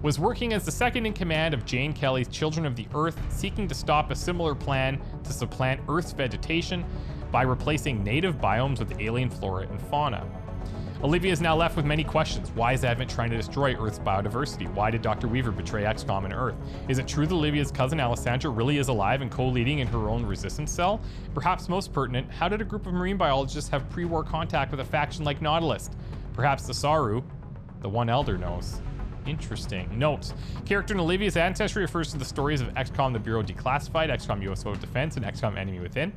was working as the second in command of Jane Kelly's Children of the Earth, seeking to stop a similar plan to supplant Earth's vegetation by replacing native biomes with alien flora and fauna. Olivia is now left with many questions. Why is Advent trying to destroy Earth's biodiversity? Why did Dr. Weaver betray XCOM and Earth? Is it true that Olivia's cousin Alessandra really is alive and co-leading in her own resistance cell? Perhaps most pertinent, how did a group of marine biologists have pre-war contact with a faction like Nautilus? Perhaps the Saru, the one Elder knows. Interesting. Notes. Character in Olivia's ancestry refers to the stories of XCOM the Bureau Declassified, XCOM USO Defense, and XCOM Enemy Within.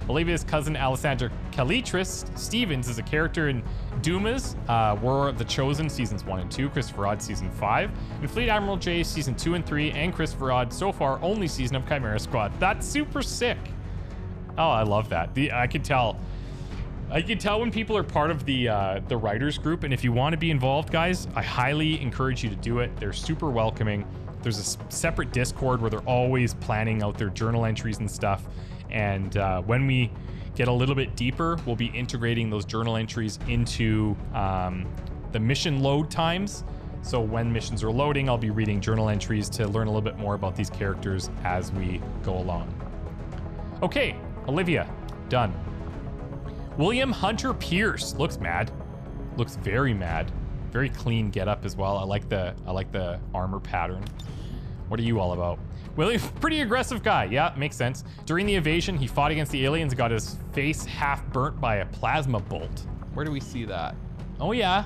Olivia's cousin Alessandra Calitris Stevens is a character in Dumas, War of the Chosen Seasons 1 and 2, ChristopherOdd Season 5, and Fleet Admiral J Season 2 and 3, and ChristopherOdd so far only season of Chimera Squad. That's super sick. Oh, I love that. I could tell when people are part of the writers group, and if you want to be involved, guys, I highly encourage you to do it. They're super welcoming. There's a separate Discord where they're always planning out their journal entries and stuff. And when we get a little bit deeper, we'll be integrating those journal entries into the mission load times. So when missions are loading, I'll be reading journal entries to learn a little bit more about these characters as we go along. Okay, Olivia, done. William Hunter Pierce looks mad. Looks very mad. Very clean getup as well. I like the armor pattern. What are you all about? William, pretty aggressive guy. Yeah, makes sense. During the invasion, he fought against the aliens and got his face half burnt by a plasma bolt. Where do we see that? Oh yeah.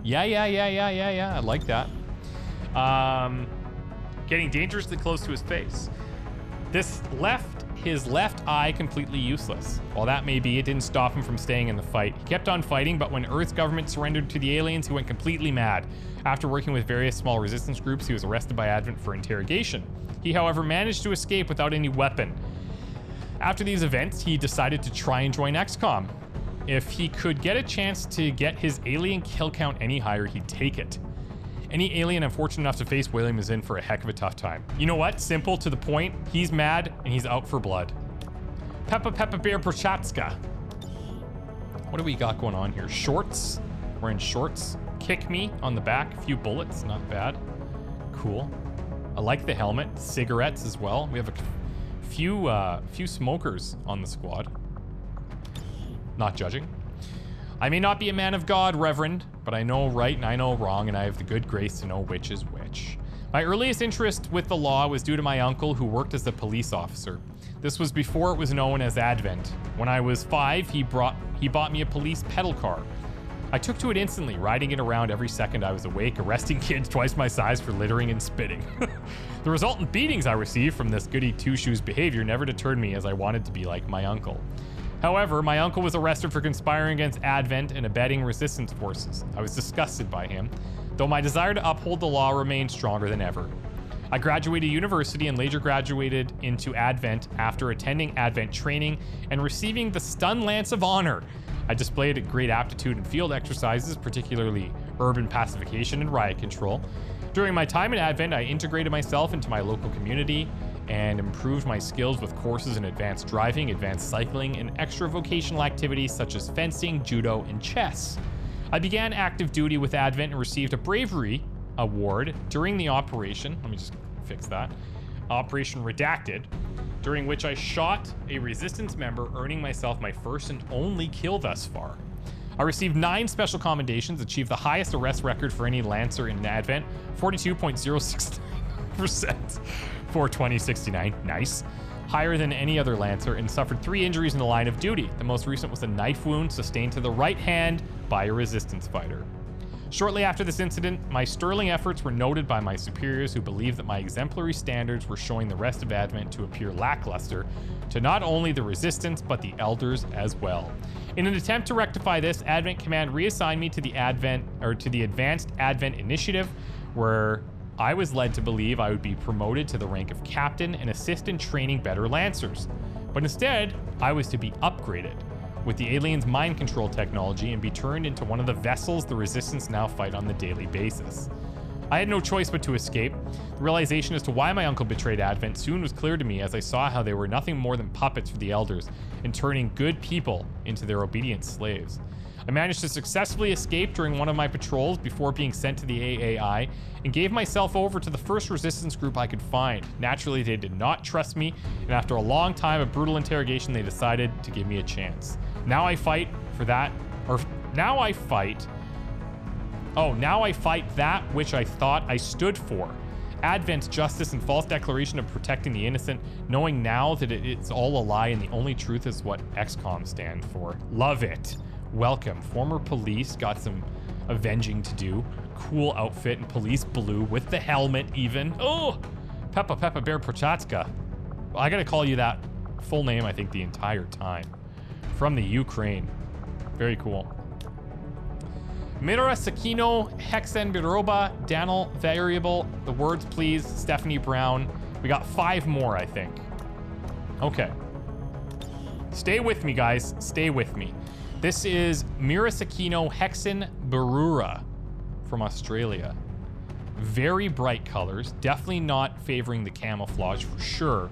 Yeah. I like that. Getting dangerously close to his face. His left eye completely useless. While that may be, it didn't stop him from staying in the fight. He kept on fighting, but when Earth's government surrendered to the aliens, he went completely mad. After working with various small resistance groups, he was arrested by Advent for interrogation. He, however, managed to escape without any weapon. After these events, he decided to try and join XCOM. If he could get a chance to get his alien kill count any higher, he'd take it. Any alien unfortunate enough to face William is in for a heck of a tough time. You know what? Simple, to the point. He's mad, and he's out for blood. Pepabear Bio. What do we got going on here? Shorts. We're in shorts. Kick me on the back. A few bullets. Not bad. Cool. I like the helmet. Cigarettes as well. We have a few smokers on the squad. Not judging. I may not be a man of God, Reverend, but I know right and I know wrong, and I have the good grace to know which is which. My earliest interest with the law was due to my uncle, who worked as a police officer. This was before it was known as Advent. When I was 5, he bought me a police pedal car. I took to it instantly, riding it around every second I was awake, arresting kids twice my size for littering and spitting. The resultant beatings I received from this goody two-shoes behavior never deterred me, as I wanted to be like my uncle. However, my uncle was arrested for conspiring against Advent and abetting resistance forces. I was disgusted by him, though my desire to uphold the law remained stronger than ever. I graduated university and later graduated into Advent after attending Advent training and receiving the Stun Lance of Honor. I displayed a great aptitude in field exercises, particularly urban pacification and riot control. During my time in Advent, I integrated myself into my local community and improved my skills with courses in advanced driving, advanced cycling, and extra vocational activities such as fencing, judo, and chess. I began active duty with Advent and received a bravery award during the operation. Let me just fix that. Operation Redacted, during which I shot a resistance member, earning myself my first and only kill thus far. I received 9 special commendations, achieved the highest arrest record for any Lancer in Advent, 42.06% for 2069, nice. Higher than any other Lancer, and suffered 3 injuries in the line of duty. The most recent was a knife wound sustained to the right hand by a resistance fighter. Shortly after this incident, my sterling efforts were noted by my superiors, who believed that my exemplary standards were showing the rest of Advent to appear lackluster to not only the resistance, but the elders as well. In an attempt to rectify this, Advent Command reassigned me to the Advanced Advent Initiative, where I was led to believe I would be promoted to the rank of captain and assist in training better Lancers. But instead, I was to be upgraded with the aliens' mind control technology and be turned into one of the vessels the Resistance now fight on the daily basis. I had no choice but to escape. The realization as to why my uncle betrayed Advent soon was clear to me, as I saw how they were nothing more than puppets for the elders and turning good people into their obedient slaves. I managed to successfully escape during one of my patrols before being sent to the AAI and gave myself over to the first resistance group I could find. Naturally, they did not trust me, and after a long time of brutal interrogation, they decided to give me a chance. Now I fight that which I thought I stood for. Advent's justice and false declaration of protecting the innocent, knowing now that it's all a lie and the only truth is what XCOM stand for. Love it. Welcome. Former police, got some avenging to do. Cool outfit in police blue with the helmet even. Oh, Pepabear Bio. Well, I gotta call you that full name, I think, the entire time. From the Ukraine. Very cool. Mira Sakino, Hexan Bio, Daniel Variable, the words please, Stephanie Brown. We got 5 more, I think. Okay. Stay with me, guys. Stay with me. This is Murasakino Hexan Barura from Australia. Very bright colors. Definitely not favoring the camouflage for sure.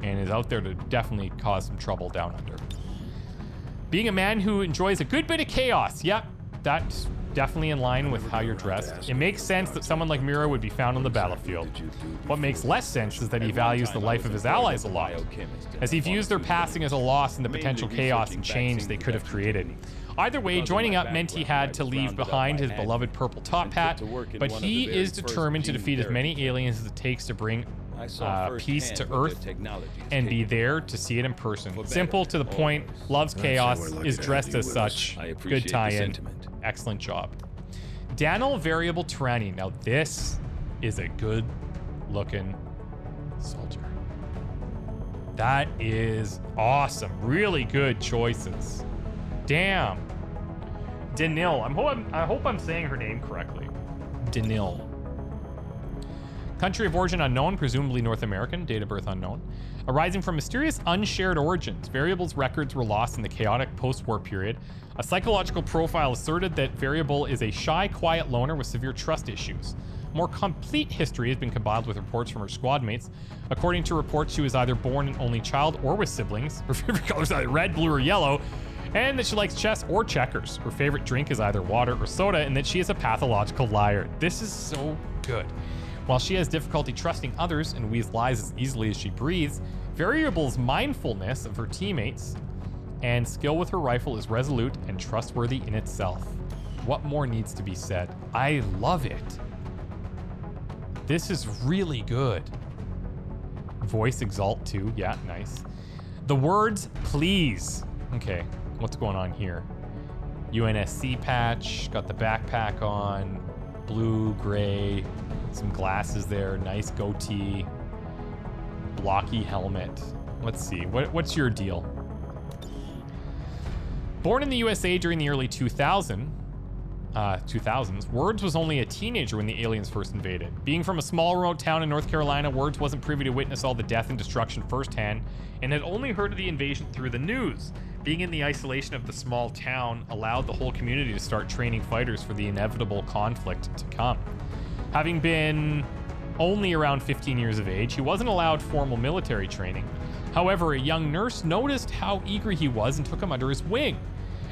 And is out there to definitely cause some trouble down under. Being a man who enjoys a good bit of chaos. Yep, that's definitely in line with how you're dressed. It makes sense that someone like Mira would be found on the battlefield. What makes less sense is that he values the life of his allies a lot, as he views their passing as a loss in the potential chaos and change they could have created. Either way, joining up meant he had to leave behind his beloved purple top hat, but he is determined to defeat as many aliens as it takes to bring peace to Earth and be there to see it in person. Simple, to the point, loves chaos, is dressed as such. Good tie-in. Excellent job. Daniel Variable Tyranny. Now this is a good looking soldier. That is awesome. Really good choices. Damn. Danil. I hope I'm saying her name correctly. Danil. Country of origin unknown, presumably North American. Date of birth unknown. Arising from mysterious unshared origins, Variable's records were lost in the chaotic post-war period. A psychological profile asserted that Variable is a shy, quiet loner with severe trust issues. More complete history has been compiled with reports from her squad mates. According to reports, she was either born an only child or with siblings. Her favorite colors are either red, blue, or yellow, and that she likes chess or checkers. Her favorite drink is either water or soda, and that she is a pathological liar. This is so good. While she has difficulty trusting others and weaves lies as easily as she breathes, Variable's mindfulness of her teammates and skill with her rifle is resolute and trustworthy in itself. What more needs to be said? I love it. This is really good. Voice exalt too. Yeah, nice. The words, please. Okay, what's going on here? UNSC patch, got the backpack on, blue, gray, some glasses there, nice goatee, blocky helmet. Let's see, what's your deal? Born in the USA during the early 2000s, Words was only a teenager when the aliens first invaded. Being from a small remote town in North Carolina, Words wasn't privy to witness all the death and destruction firsthand, and had only heard of the invasion through the news. Being in the isolation of the small town allowed the whole community to start training fighters for the inevitable conflict to come. Having been only around 15 years of age, he wasn't allowed formal military training. However, a young nurse noticed how eager he was and took him under his wing.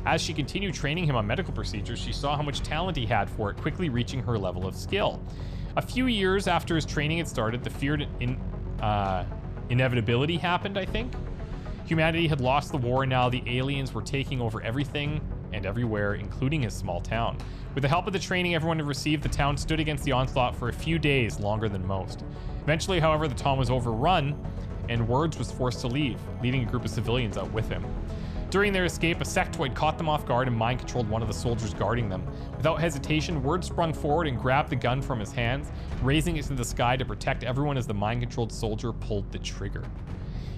As she continued training him on medical procedures, she saw how much talent he had for it, quickly reaching her level of skill. A few years after his training had started, the feared inevitability happened, I think. Humanity had lost the war, and now the aliens were taking over everything and everywhere, including his small town. With the help of the training everyone had received, the town stood against the onslaught for a few days, longer than most. Eventually, however, the town was overrun, and Words was forced to leave, leaving a group of civilians out with him. During their escape, a sectoid caught them off guard and mind-controlled one of the soldiers guarding them. Without hesitation, Words sprung forward and grabbed the gun from his hands, raising it to the sky to protect everyone as the mind-controlled soldier pulled the trigger.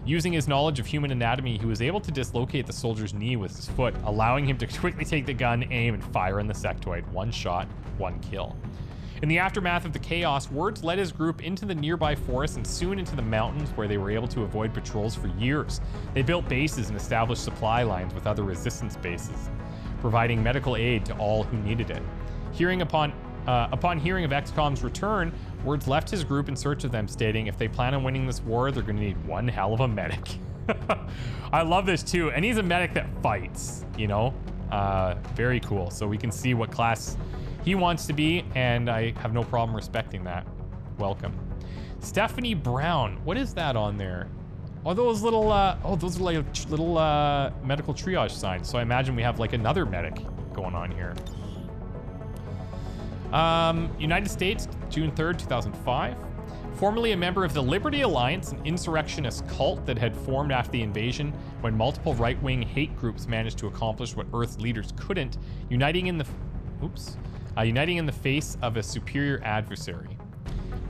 Using his knowledge of human anatomy, he was able to dislocate the soldier's knee with his foot, allowing him to quickly take the gun, aim, and fire on the sectoid. One shot, one kill. In the aftermath of the chaos, Words led his group into the nearby forest and soon into the mountains, where they were able to avoid patrols for years. They built bases and established supply lines with other resistance bases, providing medical aid to all who needed it. Upon hearing of XCOM's return, Words left his group in search of them, stating if they plan on winning this war, they're going to need one hell of a medic. I love this too, and he's a medic that fights, you know? Very cool. So we can see what class he wants to be, and I have no problem respecting that. Welcome. Stephanie Brown. What is that on there? Oh, those little, those are like little medical triage signs. So I imagine we have like another medic going on here. United States, June 3rd, 2005. Formerly a member of the Liberty Alliance, an insurrectionist cult that had formed after the invasion when multiple right-wing hate groups managed to accomplish what Earth's leaders couldn't, uniting in the face of a superior adversary.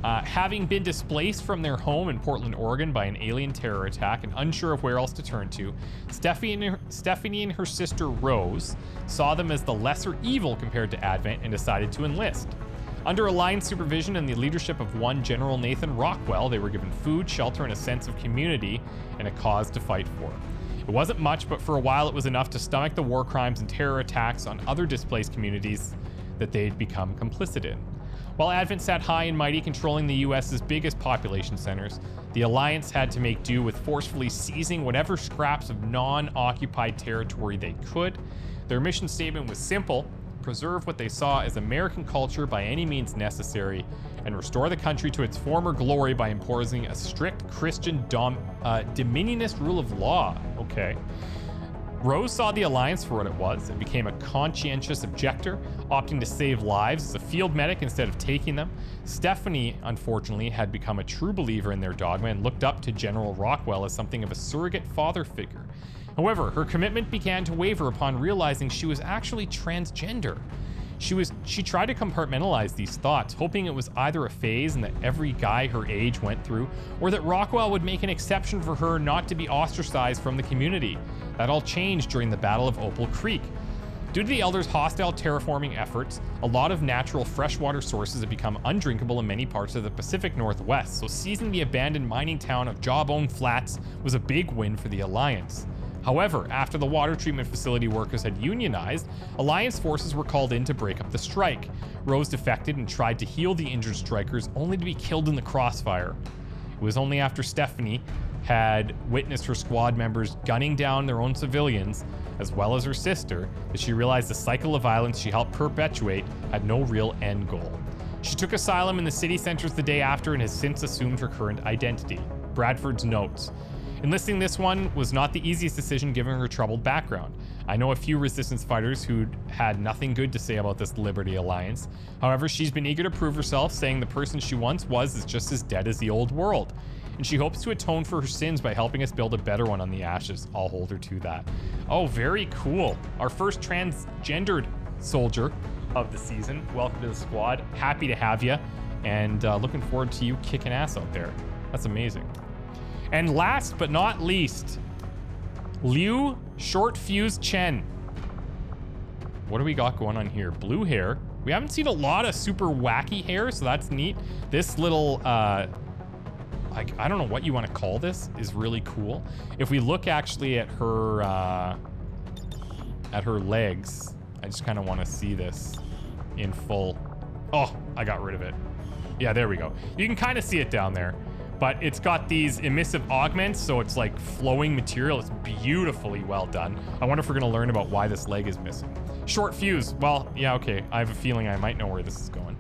Having been displaced from their home in Portland, Oregon by an alien terror attack and unsure of where else to turn to, Stephanie and her sister Rose saw them as the lesser evil compared to Advent and decided to enlist. Under Alliance supervision and the leadership of one General Nathan Rockwell, they were given food, shelter, and a sense of community and a cause to fight for. It wasn't much, but for a while it was enough to stomach the war crimes and terror attacks on other displaced communities that they'd become complicit in. While Advent sat high and mighty, controlling the US's biggest population centers, the Alliance had to make do with forcefully seizing whatever scraps of non-occupied territory they could. Their mission statement was simple: preserve what they saw as American culture by any means necessary, and restore the country to its former glory by imposing a strict Christian dominionist rule of law. Okay. Rose saw the Alliance for what it was and became a conscientious objector, opting to save lives as a field medic instead of taking them. Stephanie, unfortunately, had become a true believer in their dogma and looked up to General Rockwell as something of a surrogate father figure. However, her commitment began to waver upon realizing she was actually transgender. She tried to compartmentalize these thoughts, hoping it was either a phase and that every guy her age went through, or that Rockwell would make an exception for her not to be ostracized from the community. That all changed during the Battle of Opal Creek. Due to the Elders' hostile terraforming efforts, a lot of natural freshwater sources have become undrinkable in many parts of the Pacific Northwest, so seizing the abandoned mining town of Jawbone Flats was a big win for the Alliance. However, after the water treatment facility workers had unionized, Alliance forces were called in to break up the strike. Rose defected and tried to heal the injured strikers, only to be killed in the crossfire. It was only after Stephanie had witnessed her squad members gunning down their own civilians, as well as her sister, that she realized the cycle of violence she helped perpetuate had no real end goal. She took asylum in the city centers the day after and has since assumed her current identity. Bradford's notes. Enlisting this one was not the easiest decision given her troubled background. I know a few resistance fighters who'd had nothing good to say about this Liberty Alliance. However, she's been eager to prove herself, saying the person she once was is just as dead as the old world. And she hopes to atone for her sins by helping us build a better one on the ashes. I'll hold her to that. Oh, very cool. Our first transgendered soldier of the season. Welcome to the squad. Happy to have you. And looking forward to you kicking ass out there. That's amazing. And last but not least, Liu Short Fuse Chen. What do we got going on here? Blue hair. We haven't seen a lot of super wacky hair, so that's neat. This little, I don't know what you want to call this, is really cool. If we look actually at her legs, I just kind of want to see this in full. Oh, I got rid of it. Yeah, there we go. You can kind of see it down there. But it's got these emissive augments, so it's like flowing material. It's beautifully well done. I wonder if we're gonna learn about why this leg is missing. Short fuse. Well, yeah, okay. I have a feeling I might know where this is going.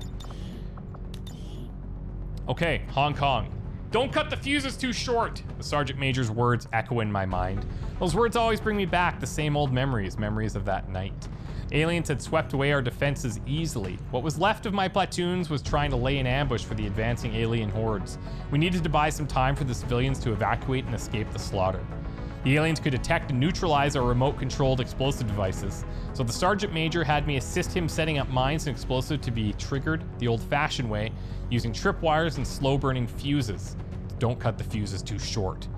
Okay, Hong Kong. Don't cut the fuses too short. The Sergeant Major's words echo in my mind. Those words always bring me back the same old memories of that night. Aliens had swept away our defenses easily. What was left of my platoons was trying to lay an ambush for the advancing alien hordes. We needed to buy some time for the civilians to evacuate and escape the slaughter. The aliens could detect and neutralize our remote-controlled explosive devices, so the Sergeant Major had me assist him setting up mines and explosive to be triggered the old-fashioned way, using tripwires and slow-burning fuses. Don't cut the fuses too short.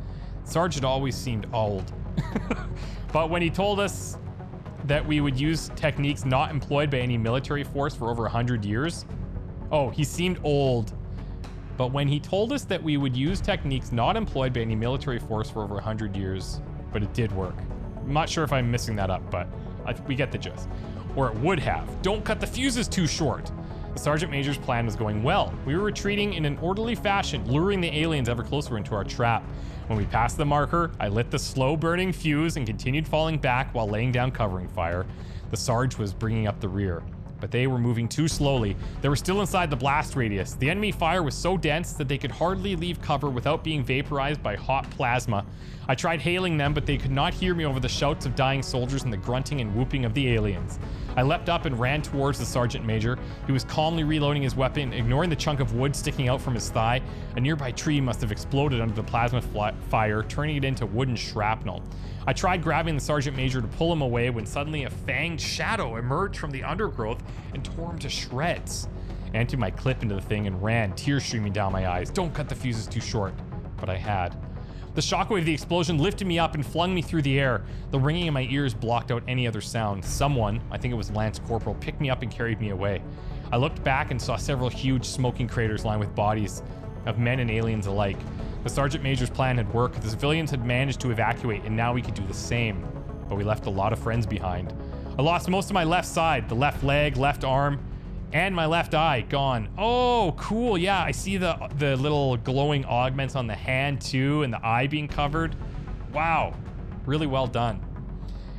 Sergeant always seemed old. But when he told us that we would use techniques not employed by any military force for over 100 years. Oh, he seemed old. But when he told us that we would use techniques not employed by any military force for over 100 years, but it did work. I'm not sure if I'm missing that up, but we get the gist. Or it would have. Don't cut the fuses too short. The Sergeant Major's plan was going well. We were retreating in an orderly fashion, luring the aliens ever closer into our trap. When we passed the marker, I lit the slow-burning fuse and continued falling back while laying down covering fire. The Sarge was bringing up the rear, but they were moving too slowly. They were still inside the blast radius. The enemy fire was so dense that they could hardly leave cover without being vaporized by hot plasma. I tried hailing them, but they could not hear me over the shouts of dying soldiers and the grunting and whooping of the aliens. I leapt up and ran towards the Sergeant Major. He was calmly reloading his weapon, ignoring the chunk of wood sticking out from his thigh. A nearby tree must have exploded under the plasma fire, turning it into wooden shrapnel. I tried grabbing the Sergeant Major to pull him away when suddenly a fanged shadow emerged from the undergrowth and tore him to shreds. I emptied my clip into the thing and ran, tears streaming down my eyes. Don't cut the fuses too short. But I had. The shockwave of the explosion lifted me up and flung me through the air. The ringing in my ears blocked out any other sound. Someone, I think it was Lance Corporal, picked me up and carried me away. I looked back and saw several huge smoking craters lined with bodies of men and aliens alike. The Sergeant Major's plan had worked. The civilians had managed to evacuate, and now we could do the same. But we left a lot of friends behind. I lost most of my left side, the left leg, left arm, and my left eye gone. Oh, cool. Yeah, I see the little glowing augments on the hand too, and the eye being covered. Wow, really well done.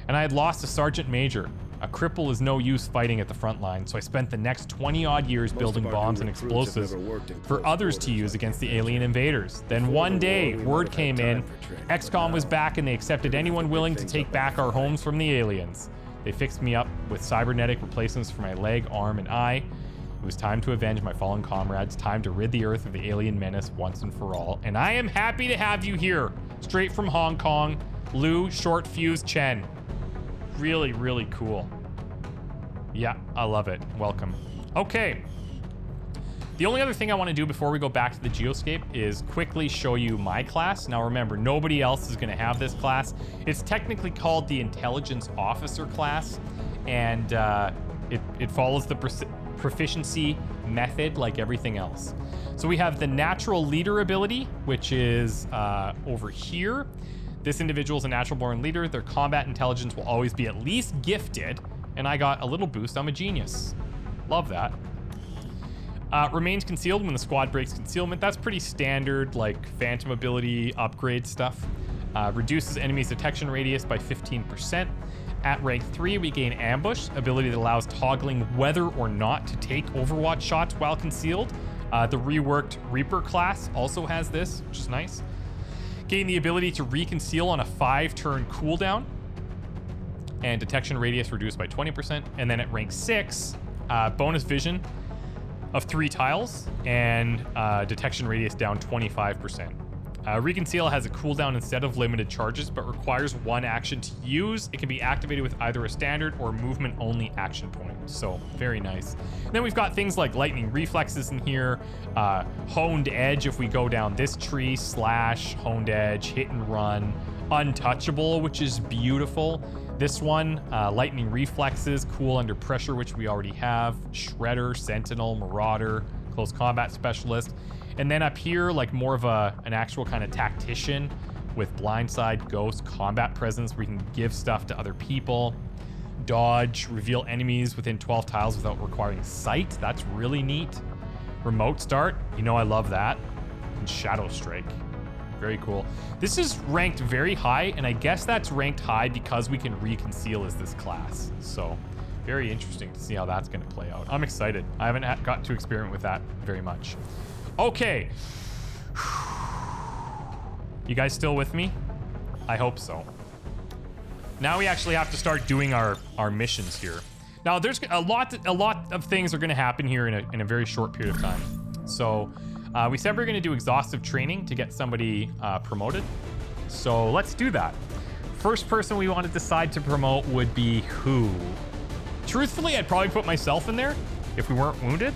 And I had lost a Sergeant Major. A cripple is no use fighting at the front line, so I spent the next 20 odd years building bombs and explosives for others to use against the alien invaders. Then one day, word came in, XCOM was back and they accepted anyone willing to take back our homes from the aliens. They fixed me up with cybernetic replacements for my leg, arm, and eye. It was time to avenge my fallen comrades, time to rid the Earth of the alien menace once and for all. And I am happy to have you here, straight from Hong Kong, Lou Short Fuse Chen. Really, really cool. Yeah, I love it. Welcome. Okay. The only other thing I want to do before we go back to the Geoscape is quickly show you my class. Now remember, nobody else is going to have this class. It's technically called the Intelligence Officer class, and it follows the proficiency method like everything else. So we have the Natural Leader ability, which is over here. This individual is a natural born leader. Their combat intelligence will always be at least gifted, and I got a little boost. I'm a genius. Love that. Remains concealed when the squad breaks concealment. That's pretty standard, like phantom ability upgrade stuff. Reduces enemies' detection radius by 15%. At rank 3, we gain ambush, ability that allows toggling whether or not to take Overwatch shots while concealed. The reworked Reaper class also has this, which is nice. Gain the ability to reconceal on a 5-turn cooldown. And detection radius reduced by 20%. And then at rank 6, bonus vision of 3 tiles and detection radius down 25%. Reconceal has a cooldown instead of limited charges, but requires 1 action to use. It can be activated with either a standard or movement only action point. So very nice. And then we've got things like lightning reflexes in here, honed edge if we go down this tree, slash, honed edge, hit and run, untouchable, which is beautiful. This one, lightning reflexes, cool under pressure, which we already have, shredder, sentinel, marauder, close combat specialist. And then up here, like more of an actual kind of tactician with blindside, ghost, combat presence, where you can give stuff to other people. Dodge, reveal enemies within 12 tiles without requiring sight. That's really neat. Remote start, you know I love that. And Shadow Strike, very cool. This is ranked very high, and I guess that's ranked high because we can reconceal as this class. So very interesting to see how that's gonna play out. I'm excited. I haven't got to experiment with that very much. Okay. You guys still with me? I hope so. Now we actually have to start doing our missions here. Now there's a lot of things are going to happen here in a very short period of time. So we said we're going to do exhaustive training to get somebody promoted. So let's do that. First person we want to decide to promote would be who? Truthfully, I'd probably put myself in there if we weren't wounded.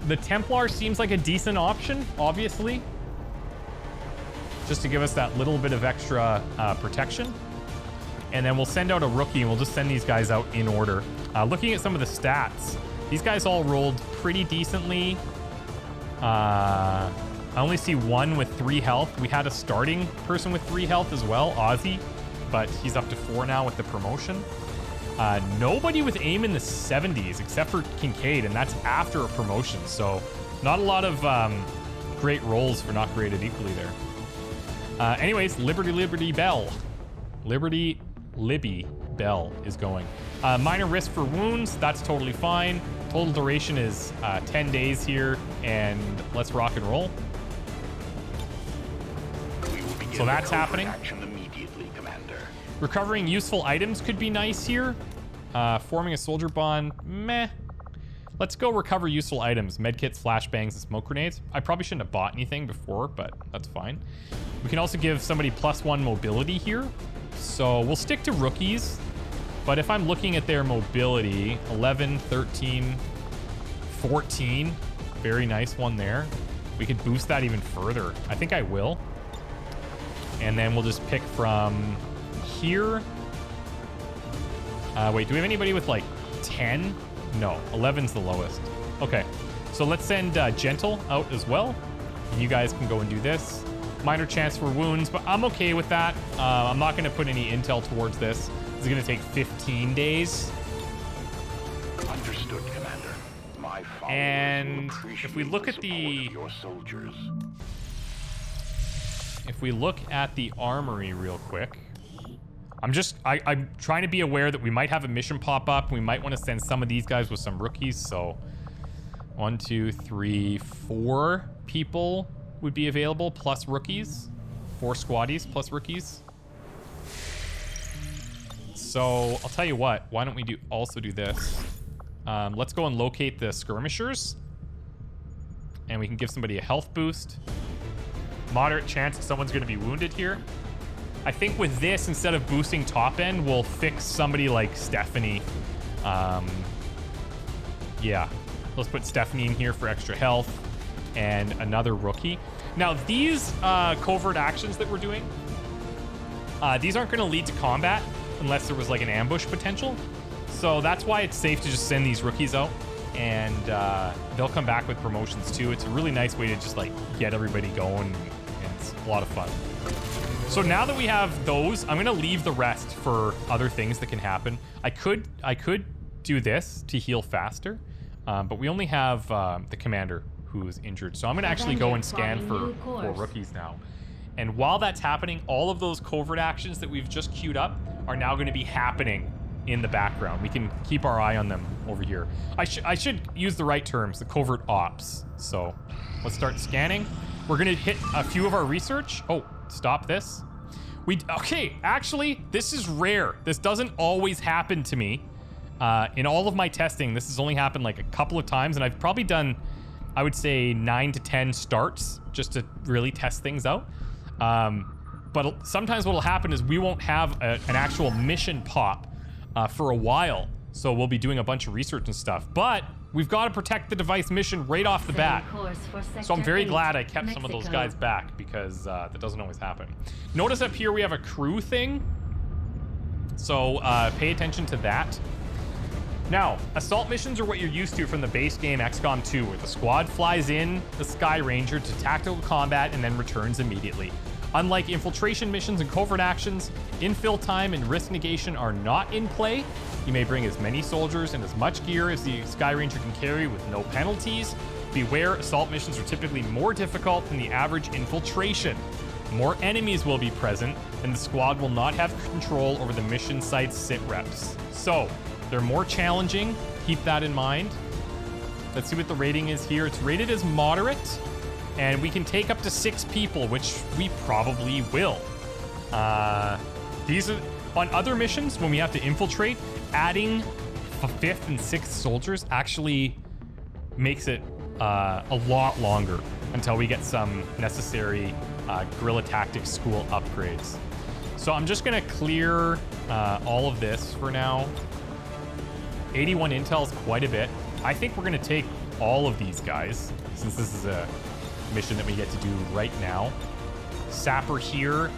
The Templar seems like a decent option, obviously. Just to give us that little bit of extra protection. And then we'll send out a rookie and we'll just send these guys out in order. Looking at some of the stats, these guys all rolled pretty decently. I only see one with 3 health. We had a starting person with 3 health as well, Ozzy, but he's up to 4 now with the promotion. Nobody with aim in the 70s except for Kincaid, and that's after a promotion. So not a lot of great rolls for not graded equally there. Anyways, Libby Bell. Libby Bell is going. Minor risk for wounds, that's totally fine. Total duration is 10 days here, and let's rock and roll. So that's happening. Recovering useful items could be nice here. Forming a soldier bond, meh. Let's go recover useful items. Medkits, flashbangs, and smoke grenades. I probably shouldn't have bought anything before, but that's fine. We can also give somebody +1 mobility here. So we'll stick to rookies. But if I'm looking at their mobility, 11, 13, 14. Very nice one there. We could boost that even further. I think I will. And then we'll just pick from here. Wait, do we have anybody with like 10? No, 11's the lowest. Okay, so let's send Gentle out as well. And you guys can go and do this. Minor chance for wounds, but I'm okay with that. I'm not going to put any intel towards this. This is going to take 15 days. Understood, Commander. My And if we look at the soldiers. If we look at the armory real quick, I'm trying to be aware that we might have a mission pop up. We might want to send some of these guys with some rookies. So 1, 2, 3, 4 people would be available plus rookies. 4 squaddies plus rookies. So I'll tell you what, why don't we also do this? Let's go and locate the skirmishers. And we can give somebody a health boost. Moderate chance that someone's going to be wounded here. I think with this, instead of boosting top end, we'll fix somebody like Stephanie. Yeah, let's put Stephanie in here for extra health and another rookie. Now, these covert actions that we're doing, these aren't going to lead to combat unless there was like an ambush potential. So that's why it's safe to just send these rookies out, and they'll come back with promotions too. It's a really nice way to just like get everybody going, and it's a lot of fun. So now that we have those, I'm gonna leave the rest for other things that can happen. I could do this to heal faster, but we only have the commander who's injured. So I'm gonna actually go and scan for rookies now. And while that's happening, all of those covert actions that we've just queued up are now gonna be happening in the background. We can keep our eye on them over here. I should use the right terms, the Covert Ops. So let's start scanning. We're gonna hit a few of our research. Oh, stop this. Okay, actually, this is rare. This doesn't always happen to me. In all of my testing, this has only happened like a couple of times, and I've probably done, I would say, 9 to 10 starts just to really test things out. But sometimes what'll happen is we won't have an actual mission pop for a while. So we'll be doing a bunch of research and stuff. But we've got to protect the device mission right off the bat. So I'm very glad I kept some of those guys back, because that doesn't always happen. Notice up here we have a crew thing. So pay attention to that. Now, assault missions are what you're used to from the base game XCOM 2, where the squad flies in the Sky Ranger to tactical combat and then returns immediately. Unlike infiltration missions and covert actions, infill time and risk negation are not in play. You may bring as many soldiers and as much gear as the Sky Ranger can carry with no penalties. Beware, assault missions are typically more difficult than the average infiltration. More enemies will be present, and the squad will not have control over the mission site's sit reps. So, they're more challenging. Keep that in mind. Let's see what the rating is here. It's rated as moderate, and we can take up to 6 people, which we probably will. These are on other missions when we have to infiltrate. Adding 5th and 6th soldiers actually makes it a lot longer until we get some necessary guerrilla tactics school upgrades. So I'm just gonna clear all of this for now. 81 intel is quite a bit. I think we're gonna take all of these guys, since this is a mission that we get to do right now. Sapper here.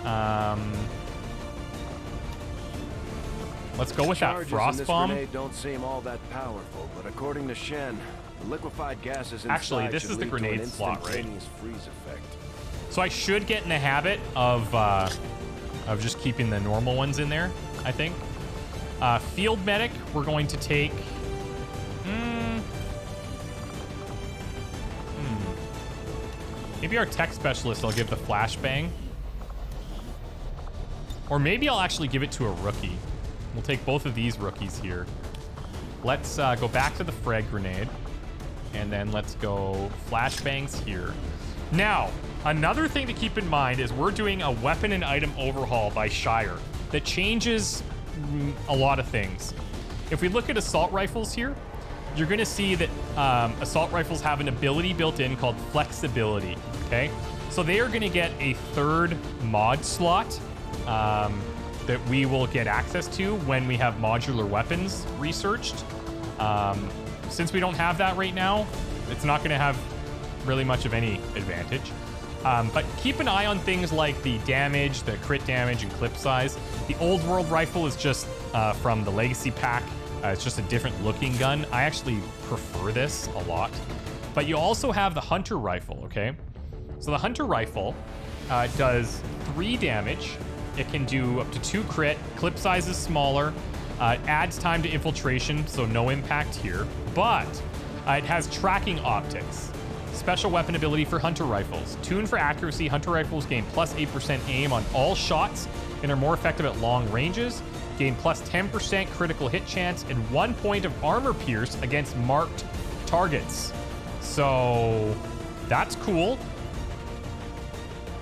Let's go with that frost bomb. Don't seem all that powerful, but according to Shen, the liquefied gases inside actually, this is the grenade slot, right? Freeze effect. So I should get in the habit of just keeping the normal ones in there, I think. Field medic, we're going to take. Maybe our tech specialist I'll give the flashbang. Or maybe I'll actually give it to a rookie. We'll take both of these rookies here. Let's go back to the frag grenade. And then let's go flashbangs here. Now, another thing to keep in mind is we're doing a weapon and item overhaul by Shire that changes a lot of things. If we look at assault rifles here, you're going to see that assault rifles have an ability built in called flexibility, okay? So they are going to get a 3rd mod slot that we will get access to when we have modular weapons researched. Since we don't have that right now, it's not going to have really much of any advantage. But keep an eye on things like the damage, the crit damage, and clip size. The old world rifle is just from the legacy pack. It's just a different looking gun. I actually prefer this a lot. But you also have the hunter rifle, okay? So the Hunter Rifle does 3 damage. It can do up to 2 crit. Clip size is smaller. Adds time to infiltration, so no impact here. But it has tracking optics. Special weapon ability for Hunter Rifles. Tuned for accuracy, Hunter Rifles gain plus 8% aim on all shots and are more effective at long ranges. Gain plus 10% critical hit chance and 1 point of armor pierce against marked targets. So that's cool.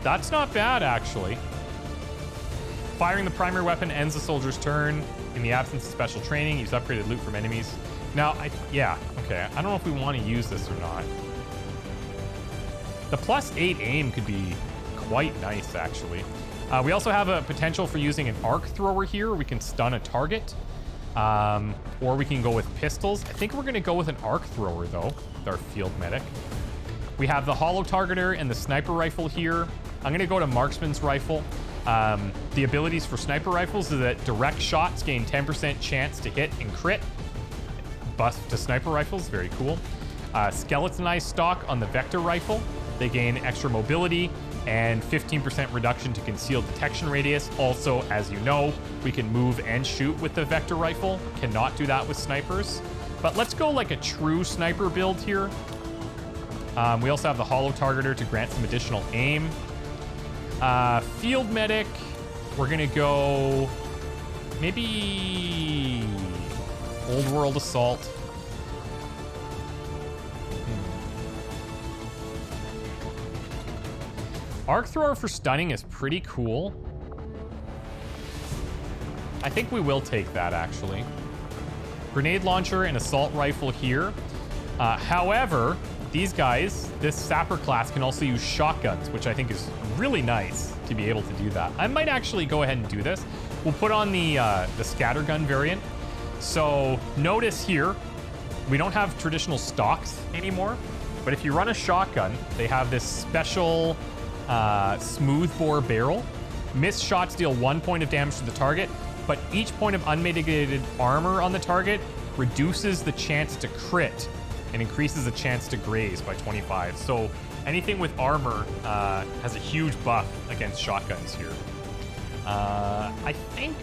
That's not bad, actually. Firing the primary weapon ends the soldier's turn. In the absence of special training, use upgraded loot from enemies. Now, yeah, okay. I don't know if we want to use this or not. The plus 8 aim could be quite nice, actually. We also have a potential for using an arc thrower here. We can stun a target, or we can go with pistols. I think we're going to go with an arc thrower, though, with our field medic. We have the hollow targeter and the sniper rifle here. I'm going to go to Marksman's rifle. The abilities for sniper rifles is that direct shots gain 10% chance to hit and crit. Buff to sniper rifles, very cool. Skeletonized stock on the vector rifle. They gain extra mobility and 15% reduction to concealed detection radius. Also, as you know, we can move and shoot with the vector rifle. Cannot do that with snipers. But let's go like a true sniper build here. We also have the hollow targeter to grant some additional aim. Field medic, we're gonna go maybe Old World Assault. Arc thrower for stunning is pretty cool. I think we will take that, actually. Grenade launcher and assault rifle here. However, these guys, this Sapper class can also use shotguns, which I think is really nice to be able to do that. I might actually go ahead and do this. We'll put on the scattergun variant. So notice here, we don't have traditional stocks anymore, but if you run a shotgun, they have this special smoothbore barrel. Missed shots deal 1 point of damage to the target, but each point of unmitigated armor on the target reduces the chance to crit and increases the chance to graze by 25. So anything with armor has a huge buff against shotguns here. I think,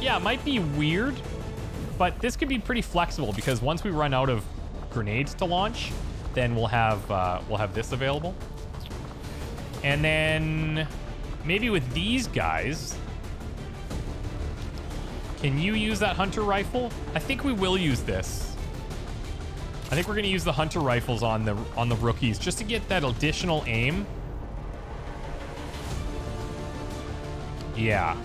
yeah, it might be weird, but this could be pretty flexible because once we run out of grenades to launch, then we'll have this available. And then maybe with these guys, can you use that hunter rifle? I think we will use this. I think we're gonna use the hunter rifles on the rookies just to get that additional aim. Yeah.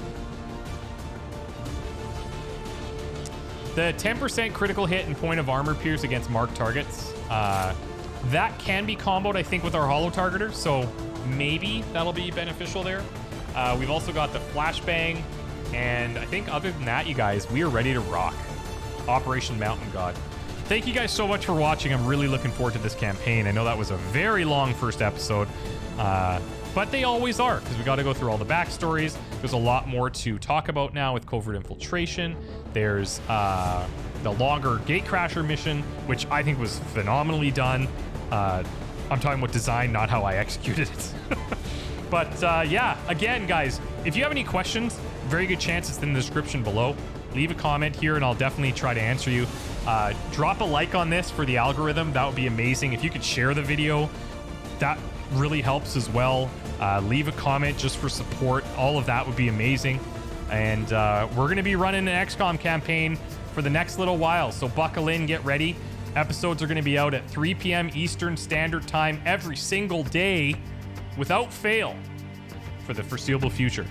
The 10% critical hit and point of armor pierce against marked targets. That can be comboed, I think, with our hollow targeter, so maybe that'll be beneficial there. We've also got the flashbang, and I think other than that, you guys, we are ready to rock. Operation Mountain God. Thank you guys so much for watching. I'm really looking forward to this campaign. I know that was a very long first episode, but they always are, because we got to go through all the backstories. There's a lot more to talk about now with Covert Infiltration. There's the longer Gatecrasher mission, which I think was phenomenally done. I'm talking about design, not how I executed it. But yeah, again, guys, if you have any questions, very good chance it's in the description below. Leave a comment here and I'll definitely try to answer you. Drop a like on this for the algorithm. That would be amazing. If you could share the video, that really helps as well. Leave a comment just for support. All of that would be amazing. And we're going to be running an XCOM campaign for the next little while. So buckle in, get ready. Episodes are going to be out at 3 p.m. Eastern Standard Time every single day without fail for the foreseeable future.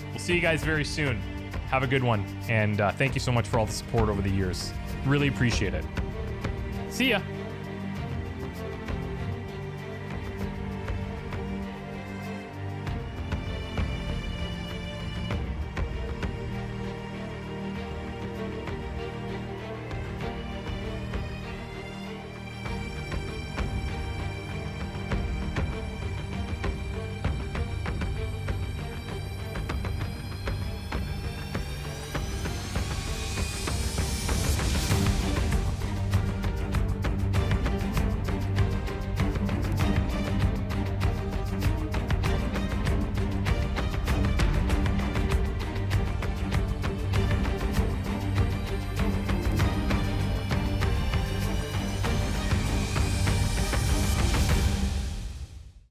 We'll see you guys very soon. Have a good one. And thank you so much for all the support over the years. Really appreciate it. See ya.